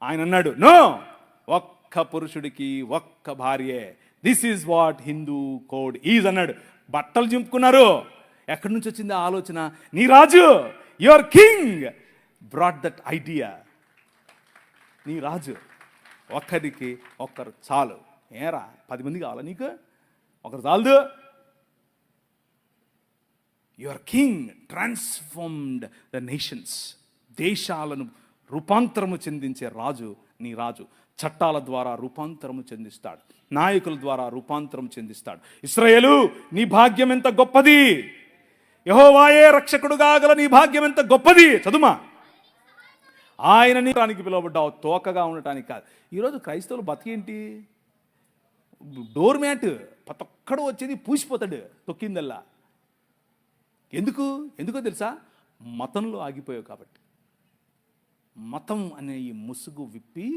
ఆయన అన్నాడు, నో, ఒక్క పురుషుడికి ఒక్క భార్యే. This is what Hindu code is అన్నాడు. బట్టలు చింపుకున్నారు. ఎక్కడి నుంచి వచ్చింది ఆ ఆలోచన? నీ రాజు, your king brought that idea. నీ రాజు ఒక్కరికి ఒక్కరు చాలు. ఏరా 10 మంది కావాలా నీకు? ఒకరు చాలదు. Your king transformed the nations. దేశాలను రూపాంతరము చెందించే రాజు నీ రాజు. చట్టాల ద్వారా రూపాంతరము చెందిస్తాడు, నాయకుల ద్వారా రూపాంతరం చెందిస్తాడు. ఇశ్రాయేలు నీ భాగ్యం ఎంత గొప్పది. యెహోవాయే రక్షకుడుగా గల నీ భాగ్యం ఎంత గొప్పది. చదుమా, ఆయన నీటానికి పిలువబడ్డావు, తోకగా ఉండటానికి కాదు. ఈరోజు క్రైస్తవులు బతికేంటి? Door mat. ప్రతి ఒక్కడు వచ్చేది పూసిపోతాడు తొక్కిందల్లా. ఎందుకో తెలుసా? మతంలో ఆగిపోయావు కాబట్టి. మతం అనే ఈ ముసుగు విప్పి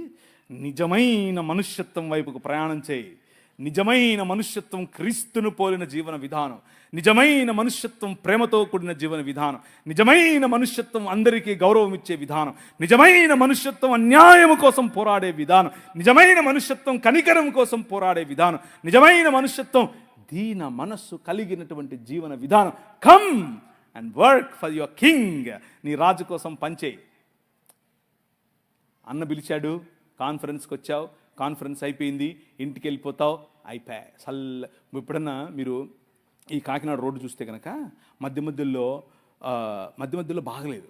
నిజమైన మనుష్యత్వం వైపుకు ప్రయాణం చేయి. నిజమైన మనుష్యత్వం క్రీస్తును పోలిన జీవన విధానం, నిజమైన మనుష్యత్వం ప్రేమతో కూడిన జీవన విధానం, నిజమైన మనుష్యత్వం అందరికీ గౌరవం ఇచ్చే విధానం, నిజమైన మనుష్యత్వం అన్యాయం కోసం పోరాడే విధానం, నిజమైన మనుష్యత్వం కనికరం కోసం పోరాడే విధానం, నిజమైన మనుష్యత్వం దీన మనస్సు కలిగినటువంటి జీవన విధానం. Come and work for your king. నీ రాజు కోసం పనిచేయి. అన్న పిలిచాడు, కాన్ఫరెన్స్కి వచ్చావు, కాన్ఫరెన్స్ అయిపోయింది, ఇంటికి వెళ్ళిపోతావు, అయిపోయా సల్ల. ఎప్పుడన్నా మీరు ఈ కాకినాడ రోడ్డు చూస్తే కనుక మధ్య మధ్యలో బాగలేదు,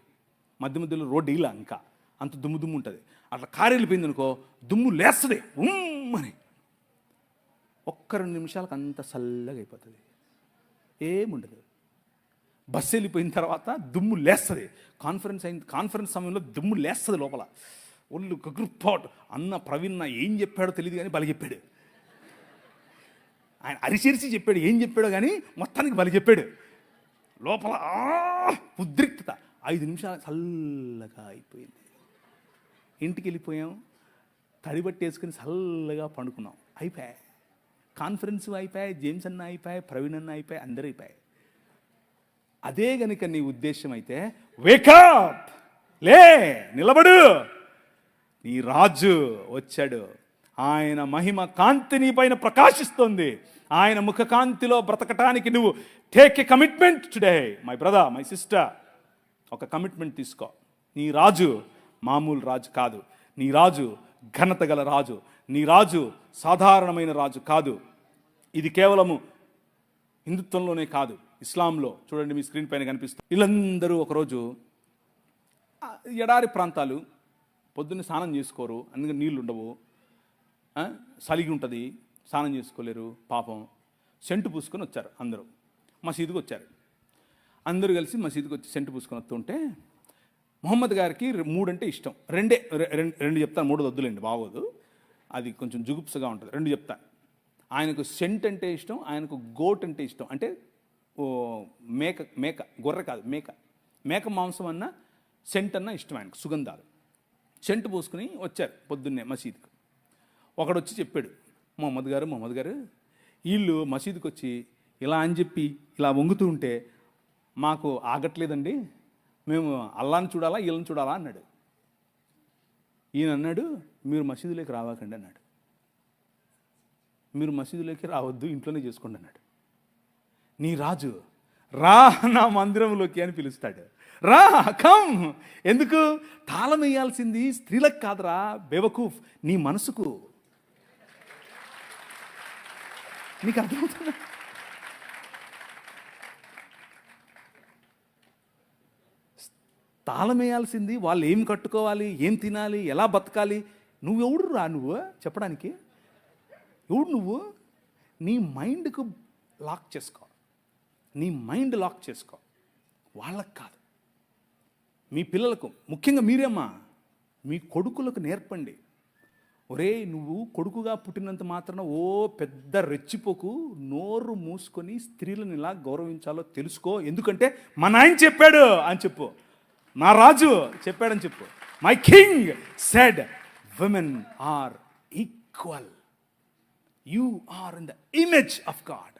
మధ్యలో రోడ్డు ఇలా ఇంకా అంత దుమ్ము ఉంటుంది. అట్లా కారు వెళ్ళిపోయింది అనుకో, దుమ్ము లేస్తుంది అని. ఒక్క 2 నిమిషాలకు అంత చల్లగా అయిపోతుంది, ఏముండదు. బస్సు వెళ్ళిపోయిన తర్వాత దుమ్ము లేస్తుంది. కాన్ఫరెన్స్ సమయంలో దుమ్ము లేస్తుంది లోపల. ఒళ్ళు గగ్రుపాట్. అన్న ప్రవీణ్ ఏం చెప్పాడో తెలియదు కానీ బలి చెప్పాడు. ఆయన అరిచిరిచి చెప్పాడు, ఏం చెప్పాడో కానీ మొత్తానికి బలి చెప్పాడు. లోపల ఉద్రిక్తత. 5 నిమిషాలు చల్లగా అయిపోయింది. ఇంటికి వెళ్ళిపోయాం, తడిబట్టేసుకుని చల్లగా పండుకున్నాం, అయిపోయాయి. కాన్ఫరెన్స్ అయిపోయాయి, జేమ్స్ అన్న అయిపోయాయి, ప్రవీణ్ అన్న అయిపోయాయి, అందరూ అయిపోయాయి. అదే గనుక నీ ఉద్దేశం అయితే వేకప్, లే, నిలబడు. నీ రాజు వచ్చాడు. ఆయన మహిమ కాంతి నీ పైన ప్రకాశిస్తుంది. ఆయన ముఖ కాంతిలో బ్రతకటానికి నువ్వు take a commitment today. My brother, my sister, ఒక కమిట్మెంట్ తీసుకో. నీ రాజు మామూలు రాజు కాదు. నీ రాజు ఘనత గల రాజు. నీ రాజు సాధారణమైన రాజు కాదు. ఇది కేవలము హిందుత్వంలోనే కాదు, ఇస్లాంలో చూడండి, మీ స్క్రీన్ పైన కనిపిస్తుంది. వీళ్ళందరూ ఒకరోజు ఎడారి ప్రాంతాలు, పొద్దున్న స్నానం చేసుకోరు, అందుకని నీళ్ళు ఉండవు, సలిగి ఉంటుంది, స్నానం చేసుకోలేరు పాపం. సెంటు పూసుకొని వచ్చారు అందరూ, మసీదుకి వచ్చారు. అందరూ కలిసి మసీదుకి వచ్చి సెంటు పూసుకొని వస్తుంటే మొహమ్మద్ గారికి 3 అంటే ఇష్టం. రెండు చెప్తాను, 3 వద్దులేండి బాగోదు, అది కొంచెం జుగుప్సగా ఉంటుంది. 2 చెప్తాను. ఆయనకు సెంట్ అంటే ఇష్టం, ఆయనకు గోట్ అంటే ఇష్టం. అంటే మేక గొర్రె కాదు, మేక మాంసం అన్న సెంట్ అన్న ఇష్టం ఆయనకు, సుగంధాలు. సెంటు పూసుకుని వచ్చారు పొద్దున్నే మసీదుకు. ఒకడు వచ్చి చెప్పాడు, మొహమ్మద్ గారు వీళ్ళు మసీదుకి వచ్చి ఇలా అని చెప్పి ఇలా వంగుతూ ఉంటే మాకు ఆగట్లేదండి, మేము అల్లాని చూడాలా వీళ్ళని చూడాలా అన్నాడు. ఈయన అన్నాడు, మీరు మసీదులోకి రావాకండి అన్నాడు. మీరు మసీదులోకి రావద్దు, ఇంట్లోనే చేసుకోండి అన్నాడు. నీ రాజు రా నా మందిరంలోకి అని పిలుస్తాడు. రా, కమ్. ఎందుకు? తాళం వేయాల్సింది స్త్రీలకు కాదురా బేవకూఫ్, నీ మనసుకు. నీకు అర్థమవుతుందా? తాళం వేయాల్సింది వాళ్ళు ఏం కట్టుకోవాలి, ఏం తినాలి, ఎలా బతకాలి. నువ్వెవడు రా నువ్వు చెప్పడానికి? ఎవడు నువ్వు? నీ మైండ్కు లాక్ చేసుకో, నీ మైండ్ లాక్ చేసుకో. వాళ్ళకు కాదు, మీ పిల్లలకు, ముఖ్యంగా మీరేమ్మా మీ కొడుకులకు నేర్పండి. ఒరే, నువ్వు కొడుకుగా పుట్టినంత మాత్రాన ఓ పెద్ద రెచ్చిపోకు, నోరు మూసుకొని స్త్రీలను ఇలా గౌరవించాలో తెలుసుకో. ఎందుకంటే మా నాయన చెప్పాడు అని చెప్పు, నా రాజు చెప్పాడని చెప్పు. My king said women are equal. You are in the image of God,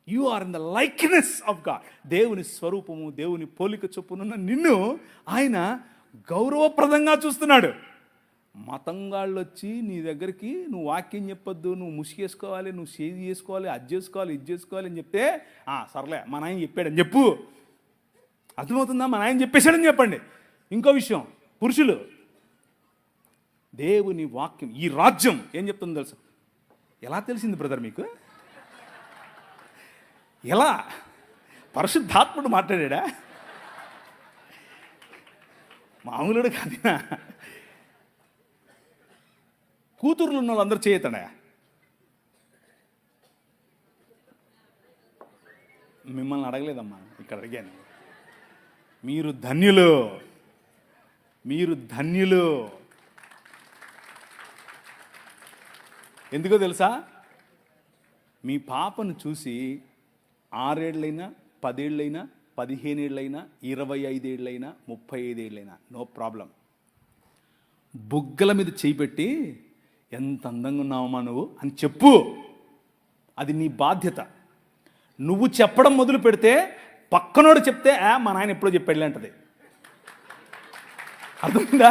you are in the likeness of God. దేవుని స్వరూపము, దేవుని పోలిక చొప్పునున్న నిన్ను ఆయన గౌరవప్రదంగా చూస్తున్నాడు. మతంగాళ్ళు వచ్చి నీ దగ్గరికి నువ్వు వాక్యం చెప్పొద్దు, నువ్వు ముసిగేసుకోవాలి, నువ్వు సేది చేసుకోవాలి, అది చేసుకోవాలి, ఇది చేసుకోవాలి అని చెప్తే సర్లే మా నాయన చెప్పాడని చెప్పు. అర్థమవుతుందా? మా నాయన చెప్పేశాడని చెప్పండి. ఇంకో విషయం, పురుషులు, దేవుని వాక్యం, ఈ రాజ్యం ఏం చెప్తుందో తెలుసు. ఎలా తెలిసింది బ్రదర్ మీకు? ఎలా? పరిశుద్ధాత్ముడు మాట్లాడా? మామూలుడు కాదా? కూతుర్లు ఉన్న వాళ్ళందరూ చేయతాడా? మిమ్మల్ని అడగలేదమ్మా, ఇక్కడ అడిగాను. మీరు ధన్యులు, మీరు ధన్యులు. ఎందుకో తెలుసా? మీ పాపను చూసి 6 ఏళ్ళైనా 10 ఏళ్ళైనా 15 ఏళ్ళైనా 25 ఏళ్ళైనా 35 ఏళ్ళైనా నో ప్రాబ్లం, బుగ్గల మీద చేయి పెట్టి ఎంత అందంగా ఉన్నావమ్మా నువ్వు అని చెప్పు. అది నీ బాధ్యత. నువ్వు చెప్పడం మొదలు పెడితే పక్కనోడు చెప్తే మా నాయన ఎప్పుడో చెప్పాడులే అంటది. అర్థమైందా?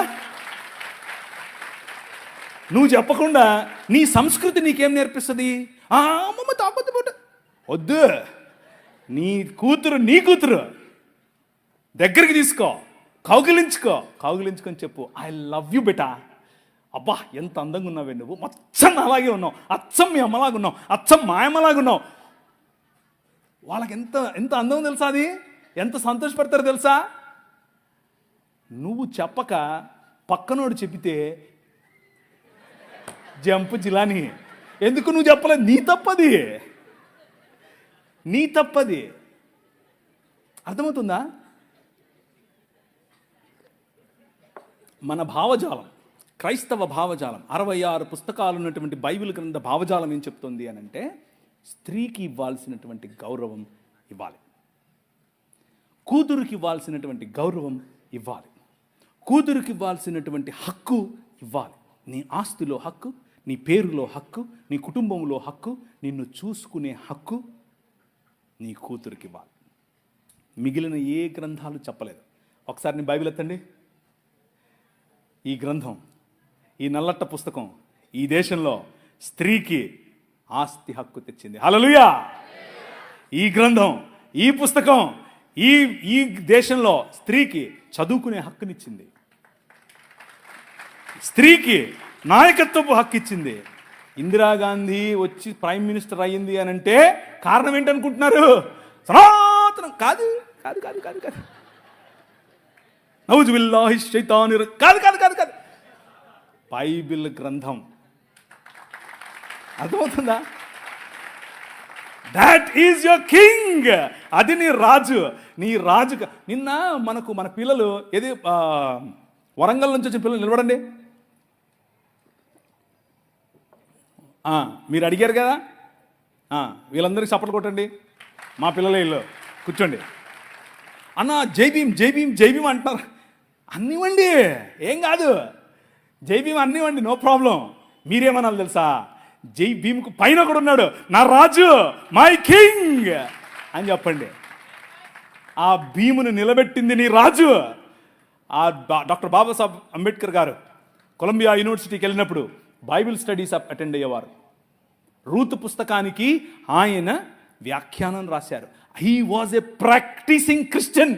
నువ్వు చెప్పకుండా నీ సంస్కృతి నీకేం నేర్పిస్తుంది? అమ్మమ్మ తాపొద్దు పోట వద్దు. నీ కూతురు దగ్గరికి తీసుకో, కౌగిలించుకొని చెప్పు, ఐ లవ్ యూ బెటా. అబ్బా ఎంత అందంగా ఉన్నావే నువ్వు, మొత్తం అలాగే ఉన్నావు, అచ్చం మీ అమ్మలాగా ఉన్నావు, అచ్చం మా అమ్మలాగా ఉన్నావు. వాళ్ళకి ఎంత అందం తెలుసా? అది ఎంత సంతోషపడతారో తెలుసా? నువ్వు చెప్పక పక్కనోడు చెప్పితే జంపు జిలాని. ఎందుకు నువ్వు చెప్పలేదు? నీ తప్పది. అర్థమవుతుందా? మన భావజాలం, క్రైస్తవ భావజాలం, 66 పుస్తకాలు ఉన్నటువంటి బైబిల్ గ్రంథ భావజాలం ఏం చెప్తుంది అని అంటే, స్త్రీకి ఇవ్వాల్సినటువంటి గౌరవం ఇవ్వాలి, కూతురికి ఇవ్వాల్సినటువంటి గౌరవం ఇవ్వాలి, కూతురికి ఇవ్వాల్సినటువంటి హక్కు ఇవ్వాలి. నీ ఆస్తిలో హక్కు, నీ పేరులో హక్కు, నీ కుటుంబంలో హక్కు, నిన్ను చూసుకునే హక్కు నీ కూతురికి ఇవ్వాలి. మిగిలిన ఏ గ్రంథాలు చెప్పలేదు. ఒకసారి నీ బైబిల్ ఎత్తండి. ఈ గ్రంథం, ఈ నల్లట్ట పుస్తకం ఈ దేశంలో స్త్రీకి ఆస్తి హక్కు తెచ్చింది. హల్లెలూయా! ఈ గ్రంథం, ఈ పుస్తకం ఈ దేశంలో స్త్రీకి చదువుకునే హక్కునిచ్చింది, స్త్రీకి నాయకత్వపు హక్కు ఇచ్చింది. ఇందిరాగాంధీ వచ్చి ప్రైమ్ మినిస్టర్ అయ్యింది అని అంటే కారణం ఏంటనుకుంటున్నారు? సనాతనం కాదు. నౌజు బిల్లాహి శైతానిర్ కాదు. బైబిల్ గ్రంథం. అర్థమవుతుందా? That is your king. అది నీ రాజు. నీ రాజు. నిన్న మన పిల్లలు ఏది వరంగల్ నుంచి వచ్చిన పిల్లలు నిలబడండి. మీరు అడిగారు కదా, వీళ్ళందరికీ చప్పట్లు కొట్టండి. మా పిల్లలే ఇల్లు కూర్చోండి. అన్న జై భీమ్ జై భీమ్ జై భీమ్ అంటున్నారు. అన్నివ్వండి, ఏం కాదు, జై భీమ్ అన్నివ్వండి, నో ప్రాబ్లం. మీరేమనాలి తెలుసా? జై భీమ్కు పైన కూడా ఉన్నాడు నా రాజు, మై కింగ్ అని చెప్పండి. ఆ భీమును నిలబెట్టింది నీ రాజు. ఆ డాక్టర్ బాబాసాహెబ్ అంబేద్కర్ గారు కొలంబియా యూనివర్సిటీకి వెళ్ళినప్పుడు బైబిల్ స్టడీస్ అటెండ్ అయ్యేవారు. రూతు పుస్తకానికి ఆయన వ్యాఖ్యానం రాశారు. He was a practicing Christian.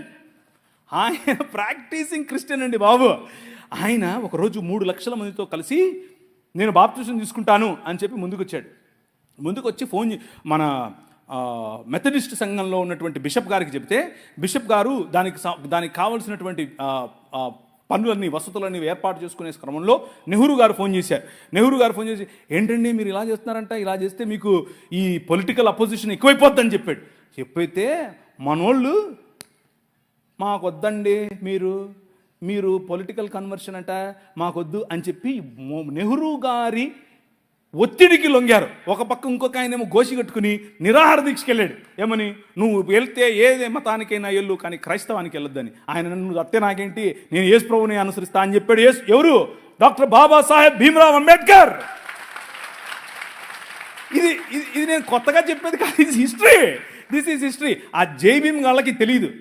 ఆయన ప్రాక్టీసింగ్ క్రిస్టియన్ అండి బాబు. ఆయన ఒకరోజు 3 లక్షల మందితో కలిసి నేను బాప్టిజం తీసుకుంటాను అని చెప్పి ముందుకు వచ్చాడు. ముందుకు వచ్చి మన మెథడిస్ట్ సంఘంలో ఉన్నటువంటి బిషప్ గారికి చెప్తే, బిషప్ గారు దానికి కావాల్సినటువంటి పనులన్నీ వసతులన్నీ ఏర్పాటు చేసుకునే క్రమంలో నెహ్రూ గారు ఫోన్ చేశారు. నెహ్రూ గారు ఫోన్ చేసి, ఏంటండి మీరు ఇలా చేస్తున్నారంట, ఇలా చేస్తే మీకు ఈ పొలిటికల్ అపోజిషన్ ఎక్కువైపోద్దని చెప్పాడు. చెప్పైతే మనోళ్ళు మాకొద్దండి, మీరు పొలిటికల్ కన్వర్షన్ అంట మాకొద్దు అని చెప్పి నెహ్రూ గారి ఒత్తిడికి లొంగారు. ఒక పక్క ఇంకొక ఆయన ఏమో గోసి కట్టుకుని నిరాహార దీక్షకి వెళ్ళాడు. ఏమని, నువ్వు వెళ్తే ఏ మతానికైనా వెళ్ళు కానీ క్రైస్తవానికి వెళ్ళొద్దని. ఆయన నన్ను అత్తే నాకేంటి, నేను యేసు ప్రభువుని అనుసరిస్తా అని చెప్పాడు. ఎవరు? డాక్టర్ బాబాసాహెబ్ భీమ్రావ్ అంబేద్కర్. ఇది నేను కొత్తగా చెప్పేది కాదు, ఇది హిస్టరీ. This is history. ఆ జై భీమ్ వాళ్ళకి తెలియదు.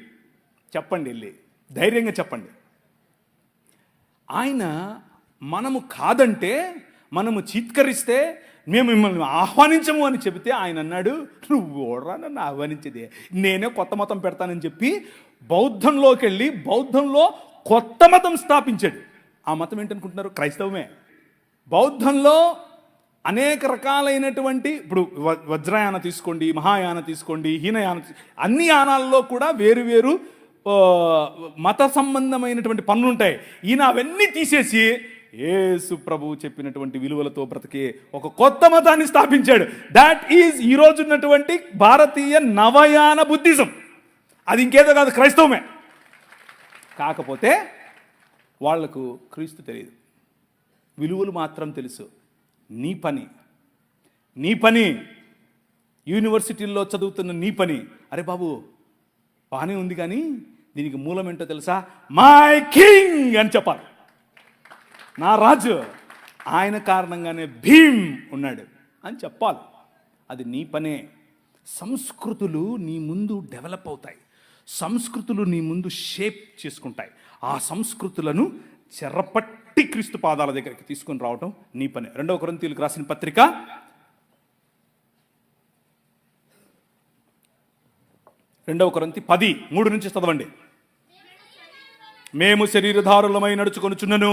చెప్పండి, వెళ్ళి ధైర్యంగా చెప్పండి. ఆయన మనము కాదంటే, మనము చీత్కరిస్తే, మేము మిమ్మల్ని ఆహ్వానించము అని చెబితే ఆయన అన్నాడు, నువ్వు ఓడరా నన్ను ఆహ్వానించేది, నేనే కొత్త మతం పెడతానని చెప్పి బౌద్ధంలోకి వెళ్ళి బౌద్ధంలో కొత్త మతం స్థాపించాడు. ఆ మతం ఏంటనుకుంటున్నారు? క్రైస్తవమే. బౌద్ధంలో అనేక రకాలైనటువంటి, ఇప్పుడు వజ్రయాన తీసుకోండి, మహాయాన తీసుకోండి, హీనయాన, అన్ని యానాల్లో కూడా వేరు మత సంబంధమైనటువంటి పనులు ఉంటాయి. ఈయన అవన్నీ తీసేసి యేసు ప్రభు చెప్పినటువంటి విలువలతో బ్రతికే ఒక కొత్త మతాన్ని స్థాపించాడు. దాట్ ఈజ్ ఈరోజు ఉన్నటువంటి భారతీయ నవయాన బుద్ధిజం. అది ఇంకేదో కాదు, క్రైస్తవమే. కాకపోతే వాళ్లకు క్రీస్తు తెలియదు, విలువలు మాత్రం తెలుసు. నీ పని యూనివర్సిటీల్లో చదువుతున్న నీ పని, అరే బాబు బాగానే ఉంది కానీ దీనికి మూలం ఏంటో తెలుసా? మై కింగ్ అని చెప్పాలి. నా రాజు, ఆయన కారణంగానే భీమ్ ఉన్నాడు అని చెప్పాలి. అది నీ పనే. సంస్కృతులు నీ ముందు డెవలప్ అవుతాయి, సంస్కృతులు నీ ముందు షేప్ చేసుకుంటాయి. ఆ సంస్కృతులను చెరపట్టి క్రీస్తు పాదాల దగ్గరికి తీసుకొని రావటం నీ పని. 2 కొరింథీయులకు రాసిన పత్రిక 2 కొరింథీ 10:3 నుంచి చదవండి. మేము శరీరధారులమై నడుచుకొనుచున్నను,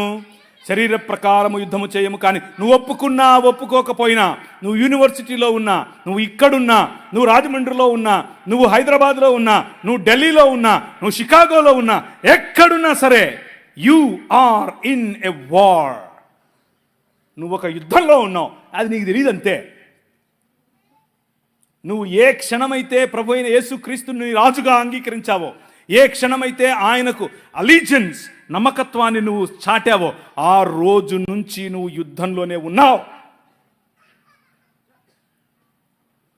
శరీర ప్రకారము యుద్ధము చేయము. కానీ నువ్వు ఒప్పుకున్నా ఒప్పుకోకపోయినా, నువ్వు యూనివర్సిటీలో ఉన్నా, నువ్వు ఇక్కడున్నా, నువ్వు రాజమండ్రిలో ఉన్నా, నువ్వు హైదరాబాద్లో ఉన్నా, నువ్వు ఢిల్లీలో ఉన్నా, నువ్వు షికాగోలో ఉన్నా, ఎక్కడున్నా సరే, you are in a war. నువ్వు ఒక యుద్ధంలో ఉన్నావు, అది నీకు తెలియదు అంతే. నువ్వు ఏ క్షణమైతే ప్రభు అయిన యేసుక్రీస్తుని రాజుగా అంగీకరించావో, ఏ క్షణమైతే ఆయనకు అలీజియన్స్, నమ్మకత్వాన్ని నువ్వు చాటావో, ఆ రోజు నుంచి నువ్వు యుద్ధంలోనే ఉన్నావు.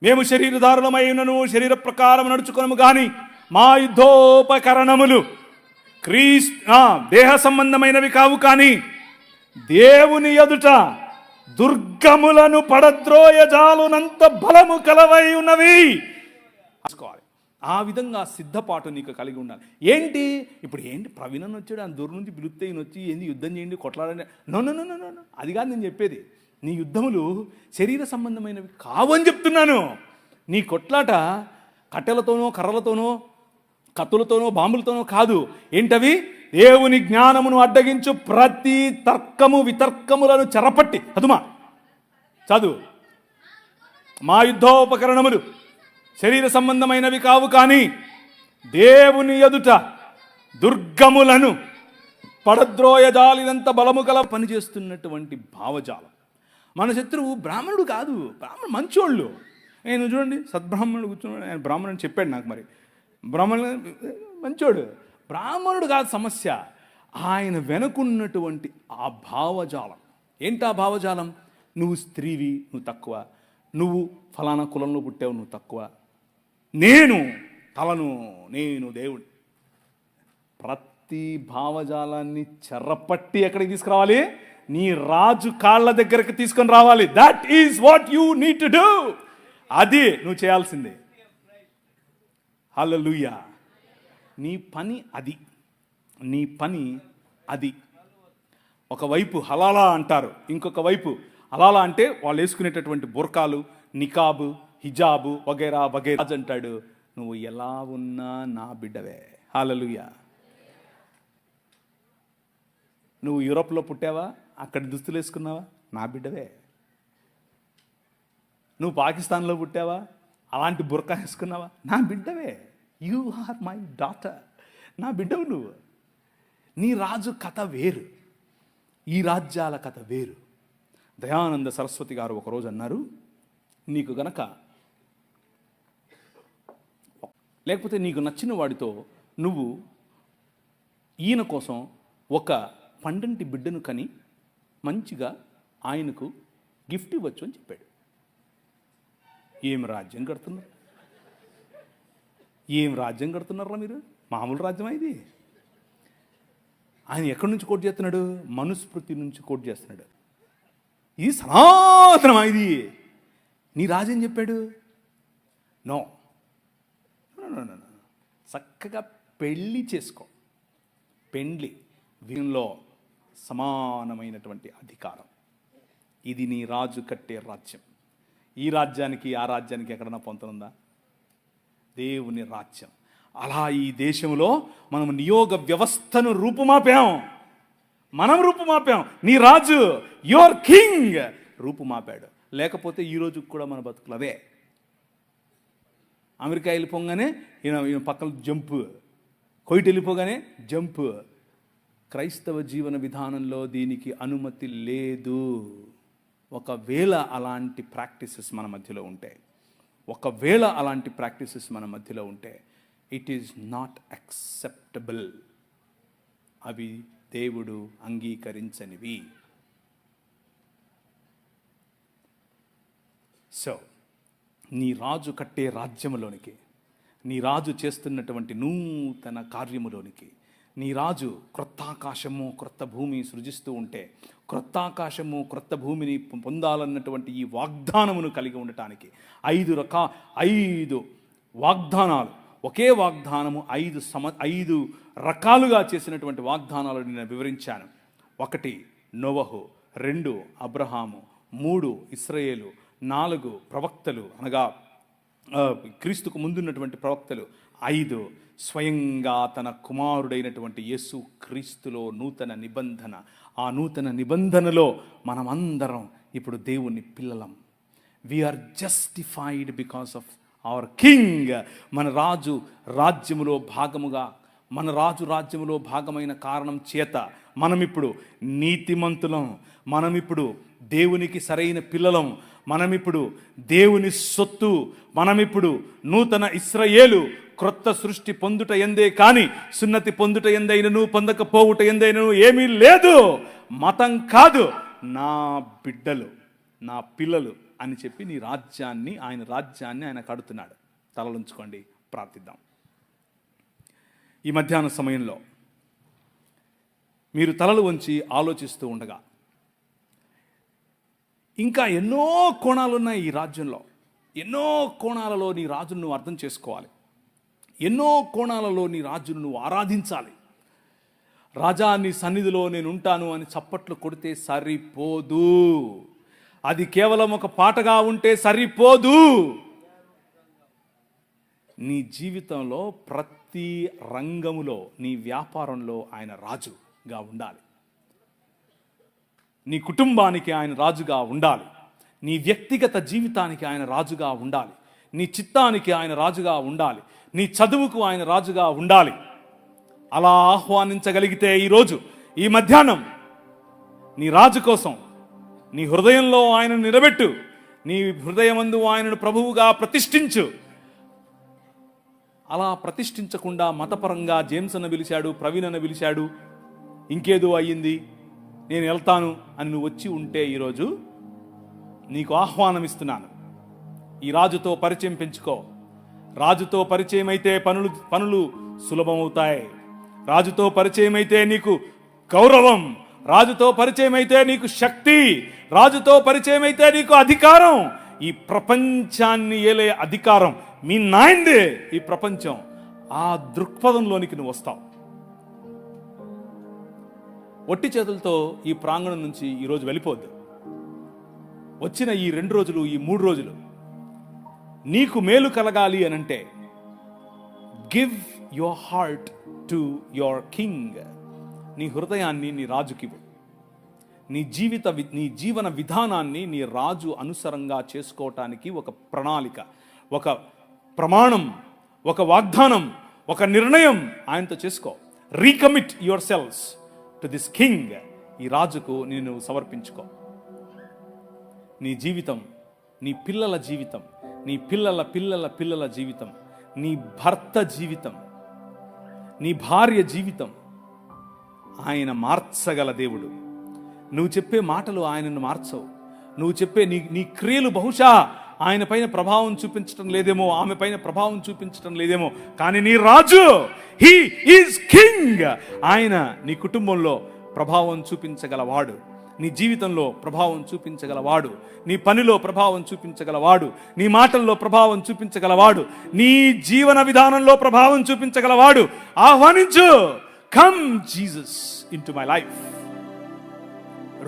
మేము శరీరధారులమైనను శరీర ప్రకారం నడుచుకోము గాని మా యుద్ధోపకరణములు దేహ సంబంధమైనవి కావు, కానీ దేవుని ఎదుట దుర్గములను పడద్రోయజాలునంత బలము కలవై ఉన్నవి. ఆ విధంగా సిద్ధపాటు నీకు కలిగి ఉండాలి. ఏంటి ఇప్పుడు ప్రవీణ్ అని వచ్చాడు, ఆ దూరం నుంచి పిలుస్తే ఈయన వచ్చి ఏంది యుద్ధం చేయండి, కొట్లాడండి. నో, అది కాదు నేను చెప్పేది. నీ యుద్ధములు శరీర సంబంధమైనవి కావు అని చెప్తున్నాను. నీ కొట్లాట కట్టెలతోనో, కర్రలతోనో, కత్తులతోనో, బాంబులతోనో కాదు. ఏంటవి? దేవుని జ్ఞానమును అడ్డగించు ప్రతి తర్కము వితర్కములను చెరపట్టి చదువు. మా యుద్ధోపకరణములు శరీర సంబంధమైనవి కావు, కానీ దేవుని ఎదుట దుర్గములను పడద్రోయజాలినంత బలము గల పనిచేస్తున్నటువంటి భావజాలం. మన శత్రువు బ్రాహ్మణుడు కాదు, బ్రాహ్మణుడు మంచోళ్ళు. నేను చూడండి సద్బ్రాహ్మణుడు కూర్చున్నాడు, ఆయన బ్రాహ్మణుడు చెప్పాడు నాకు. మరి బ్రాహ్మణుడు మంచోడు, బ్రాహ్మణుడు కాదు సమస్య. ఆయన వెనుకున్నటువంటి ఆ భావజాలం. ఏంటి ఆ భావజాలం? నువ్వు స్త్రీవి, నువ్వు తక్కువ, నువ్వు ఫలానా కులంలో పుట్టావు, నువ్వు తక్కువ, నేను తలను, నేను దేవుడు. ప్రతి భావజాలాన్ని చెరపట్టి ఎక్కడికి తీసుకురావాలి? నీ రాజు కాళ్ళ దగ్గరికి తీసుకొని రావాలి. That is what you need to do. అది నువ్వు చేయాల్సిందే. హల్లెలూయా. నీ పని అది, నీ పని అది. ఒకవైపు హలాలా అంటారు, ఇంకొక వైపు హలాలా అంటే వాళ్ళు వేసుకునేటటువంటి బుర్కాలు, నికాబు, హిజాబు వగైరా వగైరా. రాజు అంటాడు, నువ్వు ఎలా ఉన్నా నా బిడ్డవే. హల్లెలూయా. నువ్వు యూరోప్లో పుట్టావా, అక్కడ దుస్తులు వేసుకున్నావా, నా బిడ్డవే. నువ్వు పాకిస్తాన్లో పుట్టావా, అలాంటి బుర్కా వేసుకున్నావా, నా బిడ్డవే. యు ఆర్ మై డాటర్, నా బిడ్డవు నువ్వు. నీ రాజు కథ వేరు, ఈ రాజ్యాల కథ వేరు. దయానంద సరస్వతి గారు ఒకరోజు అన్నారు, నీకు గనక లేకపోతే నీకు నచ్చిన వాడితో నువ్వు ఈయన కోసం ఒక పండంటి బిడ్డను కని మంచిగా ఆయనకు గిఫ్ట్ ఇవ్వచ్చు అని చెప్పాడు. ఏం రాజ్యం కడుతున్నారు, ఏం రాజ్యం కడుతున్నారా మీరు? మామూలు రాజ్యమా ఇది? ఆయన ఎక్కడి నుంచి కోట్ చేస్తున్నాడు? మనుస్మృతి నుంచి కోట్ చేస్తున్నాడు. ఇది సనాతనమా? ఇది నీ రాజేం చెప్పాడు? నో, చక్కగా పెళ్ళి చేసుకో. పెండ్లి వీరిలో సమానమైనటువంటి అధికారం. ఇది నీ రాజు కట్టే రాజ్యం. ఈ రాజ్యానికి ఆ రాజ్యానికి ఎక్కడన్నా పొంతనుందా? దేవుని రాజ్యం. అలా ఈ దేశంలో మనం నియోగ వ్యవస్థను రూపుమాపాం. మనం రూపుమాపాం. నీ రాజు, యువర్ కింగ్ రూపుమాపాడు. లేకపోతే ఈ రోజు కూడా మన బతుకులవే. అమెరికా వెళ్ళిపోగానే ఈయన పక్కన జంపు, కొయిట్ వెళ్ళిపోగానే జంపు. క్రైస్తవ జీవన విధానంలో దీనికి అనుమతి లేదు. ఒకవేళ అలాంటి ప్రాక్టీసెస్ మన మధ్యలో ఉంటే, ఒకవేళ అలాంటి ప్రాక్టీసెస్ మన మధ్యలో ఉంటే, ఇట్ ఈజ్ నాట్ యాక్సెప్టబుల్. అవి దేవుడు అంగీకరించనివి. సో నీ రాజు కట్టే రాజ్యములోనికి, నీ రాజు చేస్తున్నటువంటి నూతన కార్యములోనికి, నీ రాజు క్రొత్త ఆకాశము క్రొత్త భూమి సృజిస్తూ ఉంటే, క్రొత్త ఆకాశము క్రొత్త భూమిని పొందాలన్నటువంటి ఈ వాగ్దానమును కలిగి ఉండటానికి 5 వాగ్దానాలు, ఒకే వాగ్దానము 5 రకాలుగా చేసినటువంటి వాగ్దానాలు నేను వివరించాను. 1 నోవహు, 2 అబ్రహాము, 3 ఇశ్రాయేలు, 4 ప్రవక్తలు అనగా క్రీస్తుకు ముందున్నటువంటి ప్రవక్తలు, 5 స్వయంగా తన కుమారుడైనటువంటి యేసు క్రీస్తులో నూతన నిబంధన. ఆ నూతన నిబంధనలో మనమందరం ఇప్పుడు దేవుని పిల్లలం. We are justified because of our king. మన రాజు రాజ్యములో భాగముగా, మన రాజు రాజ్యములో భాగమైన కారణం చేత మనమిప్పుడు నీతిమంతులం. మనమిప్పుడు దేవునికి సరైన పిల్లలం. మనమిప్పుడు దేవుని సొత్తు. మనమిప్పుడు నూతన ఇశ్రాయేలు, క్రొత్త సృష్టి పొందుట ఎందే కానీ సున్నతి పొందుట ఎందైనను పొందకపోవుట ఎందైనను ఏమీ లేదు. మతం కాదు, నా బిడ్డలు, నా పిల్లలు అని చెప్పి నీ రాజ్యాన్ని, ఆయన రాజ్యాన్ని ఆయన కడుతున్నాడు. తలలుంచుకోండి, ప్రార్థిద్దాం. ఈ మధ్యాహ్న సమయంలో మీరు తలలు వంచి ఆలోచిస్తూ ఉండగా, ఇంకా ఎన్నో కోణాలు ఉన్నాయి ఈ రాజ్యంలో. ఎన్నో కోణాలలో నీ రాజును నువ్వు అర్థం చేసుకోవాలి. ఎన్నో కోణాలలో నీ రాజును నువ్వు ఆరాధించాలి. రాజా, నీ సన్నిధిలో నేను ఉంటాను అని చప్పట్లు కొడితే సరిపోదు. అది కేవలం ఒక పాటగా ఉంటే సరిపోదు. నీ జీవితంలో ప్రతి రంగములో, నీ వ్యాపారంలో ఆయన రాజుగా ఉండాలి. నీ కుటుంబానికి ఆయన రాజుగా ఉండాలి. నీ వ్యక్తిగత జీవితానికి ఆయన రాజుగా ఉండాలి. నీ చిత్తానికి ఆయన రాజుగా ఉండాలి. నీ చదువుకు ఆయన రాజుగా ఉండాలి. అలా ఆహ్వానించగలిగితే ఈరోజు, ఈ మధ్యాహ్నం నీ రాజు కోసం నీ హృదయంలో ఆయనను నిలబెట్టు. నీ హృదయమందు ఆయనను ప్రభువుగా ప్రతిష్ఠించు. అలా ప్రతిష్ఠించకుండా మతపరంగా జేమ్స్ అన్న పిలిచాడు, ప్రవీణ్ అన్న పిలిచాడు, ఇంకేదో అయ్యింది, నేను వెళ్తాను అని నువ్వు వచ్చి ఉంటే ఈరోజు నీకు ఆహ్వానం ఇస్తున్నాను. ఈ రాజుతో పరిచయం పెంచుకో. రాజుతో పరిచయం అయితే పనులు సులభమవుతాయి. రాజుతో పరిచయం అయితే నీకు గౌరవం, రాజుతో పరిచయం అయితే నీకు శక్తి, రాజుతో పరిచయం అయితే నీకు అధికారం. ఈ ప్రపంచాన్ని ఏలే అధికారం మీ నాయందే ఈ ప్రపంచం. ఆ దృక్పథంలోనికి నువ్వు వస్తావు. ఒట్టి చేతులతో ఈ ప్రాంగణం నుంచి ఈరోజు వెళ్ళిపోద్దు. వచ్చిన ఈ 2 రోజులు, ఈ 3 రోజులు నీకు మేలు కలగాలి అనంటే give your heart to your king. నీ హృదయాన్ని నీ రాజుకివ్వు. నీ జీవన విధానాన్ని నీ రాజు అనుసరంగా చేసుకోవటానికి ఒక ప్రణాళిక, ఒక ప్రమాణం, ఒక వాగ్దానం, ఒక నిర్ణయం ఆయనతో చేసుకో. Recommit your cells to this king. ఈ రాజుకు నేను సమర్పించుకో. నీ జీవితం, నీ పిల్లల జీవితం, నీ పిల్లల పిల్లల పిల్లల జీవితం, నీ భర్త జీవితం, నీ భార్య జీవితం ఆయన మార్చగల దేవుడు. నువ్వు చెప్పే మాటలు ఆయనను మార్చవు. నువ్వు చెప్పే నీ క్రియలు బహుశా ఆయన పైన ప్రభావం చూపించడం లేదేమో, ఆమె పైన ప్రభావం చూపించడం లేదేమో, కానీ నీ రాజు, హీ ఈజ్ కింగ్. ఆయన నీ కుటుంబంలో ప్రభావం చూపించగలవాడు, నీ జీవితంలో ప్రభావం చూపించగలవాడు, నీ పనిలో ప్రభావం చూపించగలవాడు, నీ మాటల్లో ప్రభావం చూపించగలవాడు, నీ జీవన విధానంలో ప్రభావం చూపించగలవాడు. ఆహ్వానించు. Come Jesus into my life,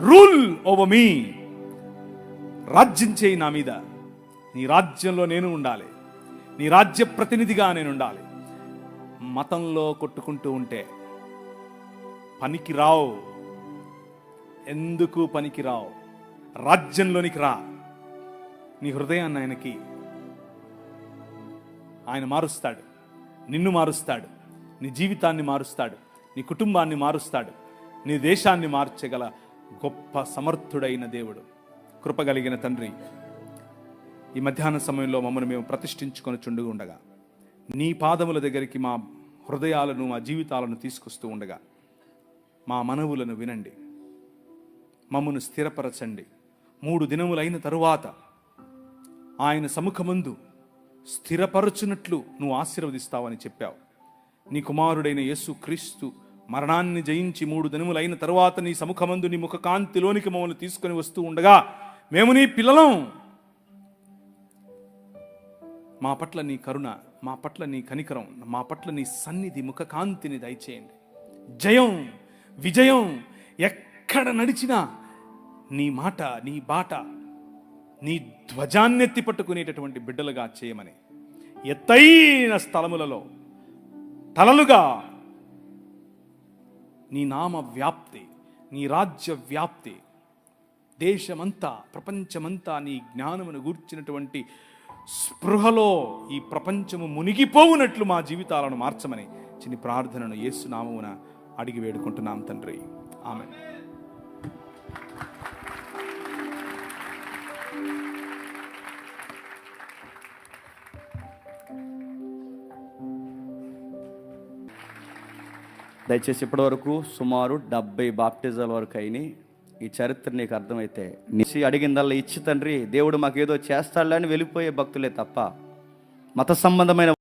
rule over me. రాజ్యం చేయి నా మీద. నీ రాజ్యంలో నేను ఉండాలి, నీ రాజ్య ప్రతినిధిగా నేను ఉండాలి. మతంలో కొట్టుకుంటూ ఉంటే పనికి రావు. ఎందుకు పనికి రావు? రాజ్యంలోనికి రా. నీ హృదయాన్ని ఆయనకి. ఆయన మారుస్తాడు, నిన్ను మారుస్తాడు, నీ జీవితాన్ని మారుస్తాడు, నీ కుటుంబాన్ని మారుస్తాడు, నీ దేశాన్ని మార్చగల గొప్ప సమర్థుడైన దేవుడు, కృపగలిగిన తండ్రి. ఈ మధ్యాహ్న సమయంలో మమ్మల్ని మేము ప్రతిష్ఠించుకొని చుండుగా ఉండగా, నీ పాదముల దగ్గరికి మా హృదయాలను, మా జీవితాలను తీసుకొస్తూ ఉండగా, మా మనవులను వినండి, మమ్మను స్థిరపరచండి. 3 దినములైన తరువాత ఆయన సముఖమందు స్థిరపరచునట్లు నువ్వు ఆశీర్వదిస్తావని చెప్పావు. నీ కుమారుడైన యేసు క్రీస్తు మరణాన్ని జయించి 3 దినములైన తరువాత నీ సముఖమందు నీ ముఖ కాంతిలోనికి మమ్మల్ని తీసుకొని వస్తూ ఉండగా మేము నీ పిల్లలం. మా పట్ల నీ కరుణ, మా పట్ల నీ కనికరం, మా పట్ల నీ సన్నిధి, ముఖ కాంతిని దయచేయండి. జయం, విజయం ఎక్కడ నడిచినా నీ మాట, నీ బాట, నీ ధ్వజాన్నెత్తి పట్టుకునేటటువంటి బిడ్డలుగా చేయమని, ఎత్తైన స్థలములలో తలలుగా నీ నామ వ్యాప్తి, నీ రాజ్య వ్యాప్తి, దేశమంతా, ప్రపంచమంతా నీ జ్ఞానమును గూర్చినటువంటి స్పృహలో ఈ ప్రపంచము మునిగిపోవునట్లు మా జీవితాలను మార్చమని చిన్ని ప్రార్థనను యేసు నామమున అడిగి వేడుకుంటున్నాం తండ్రి. ఆమేన్. దయచేసి ఇప్పటి వరకు సుమారు 70 బాప్టిజాల వరకు అయినాయి. ఈ చరిత్ర నీకు అర్థమైతే నిసి అడిగిందల్లా ఇచ్చి తండ్రి దేవుడు మాకేదో చేస్తాడని వెళ్ళిపోయే భక్తులే తప్ప మత సంబంధమైన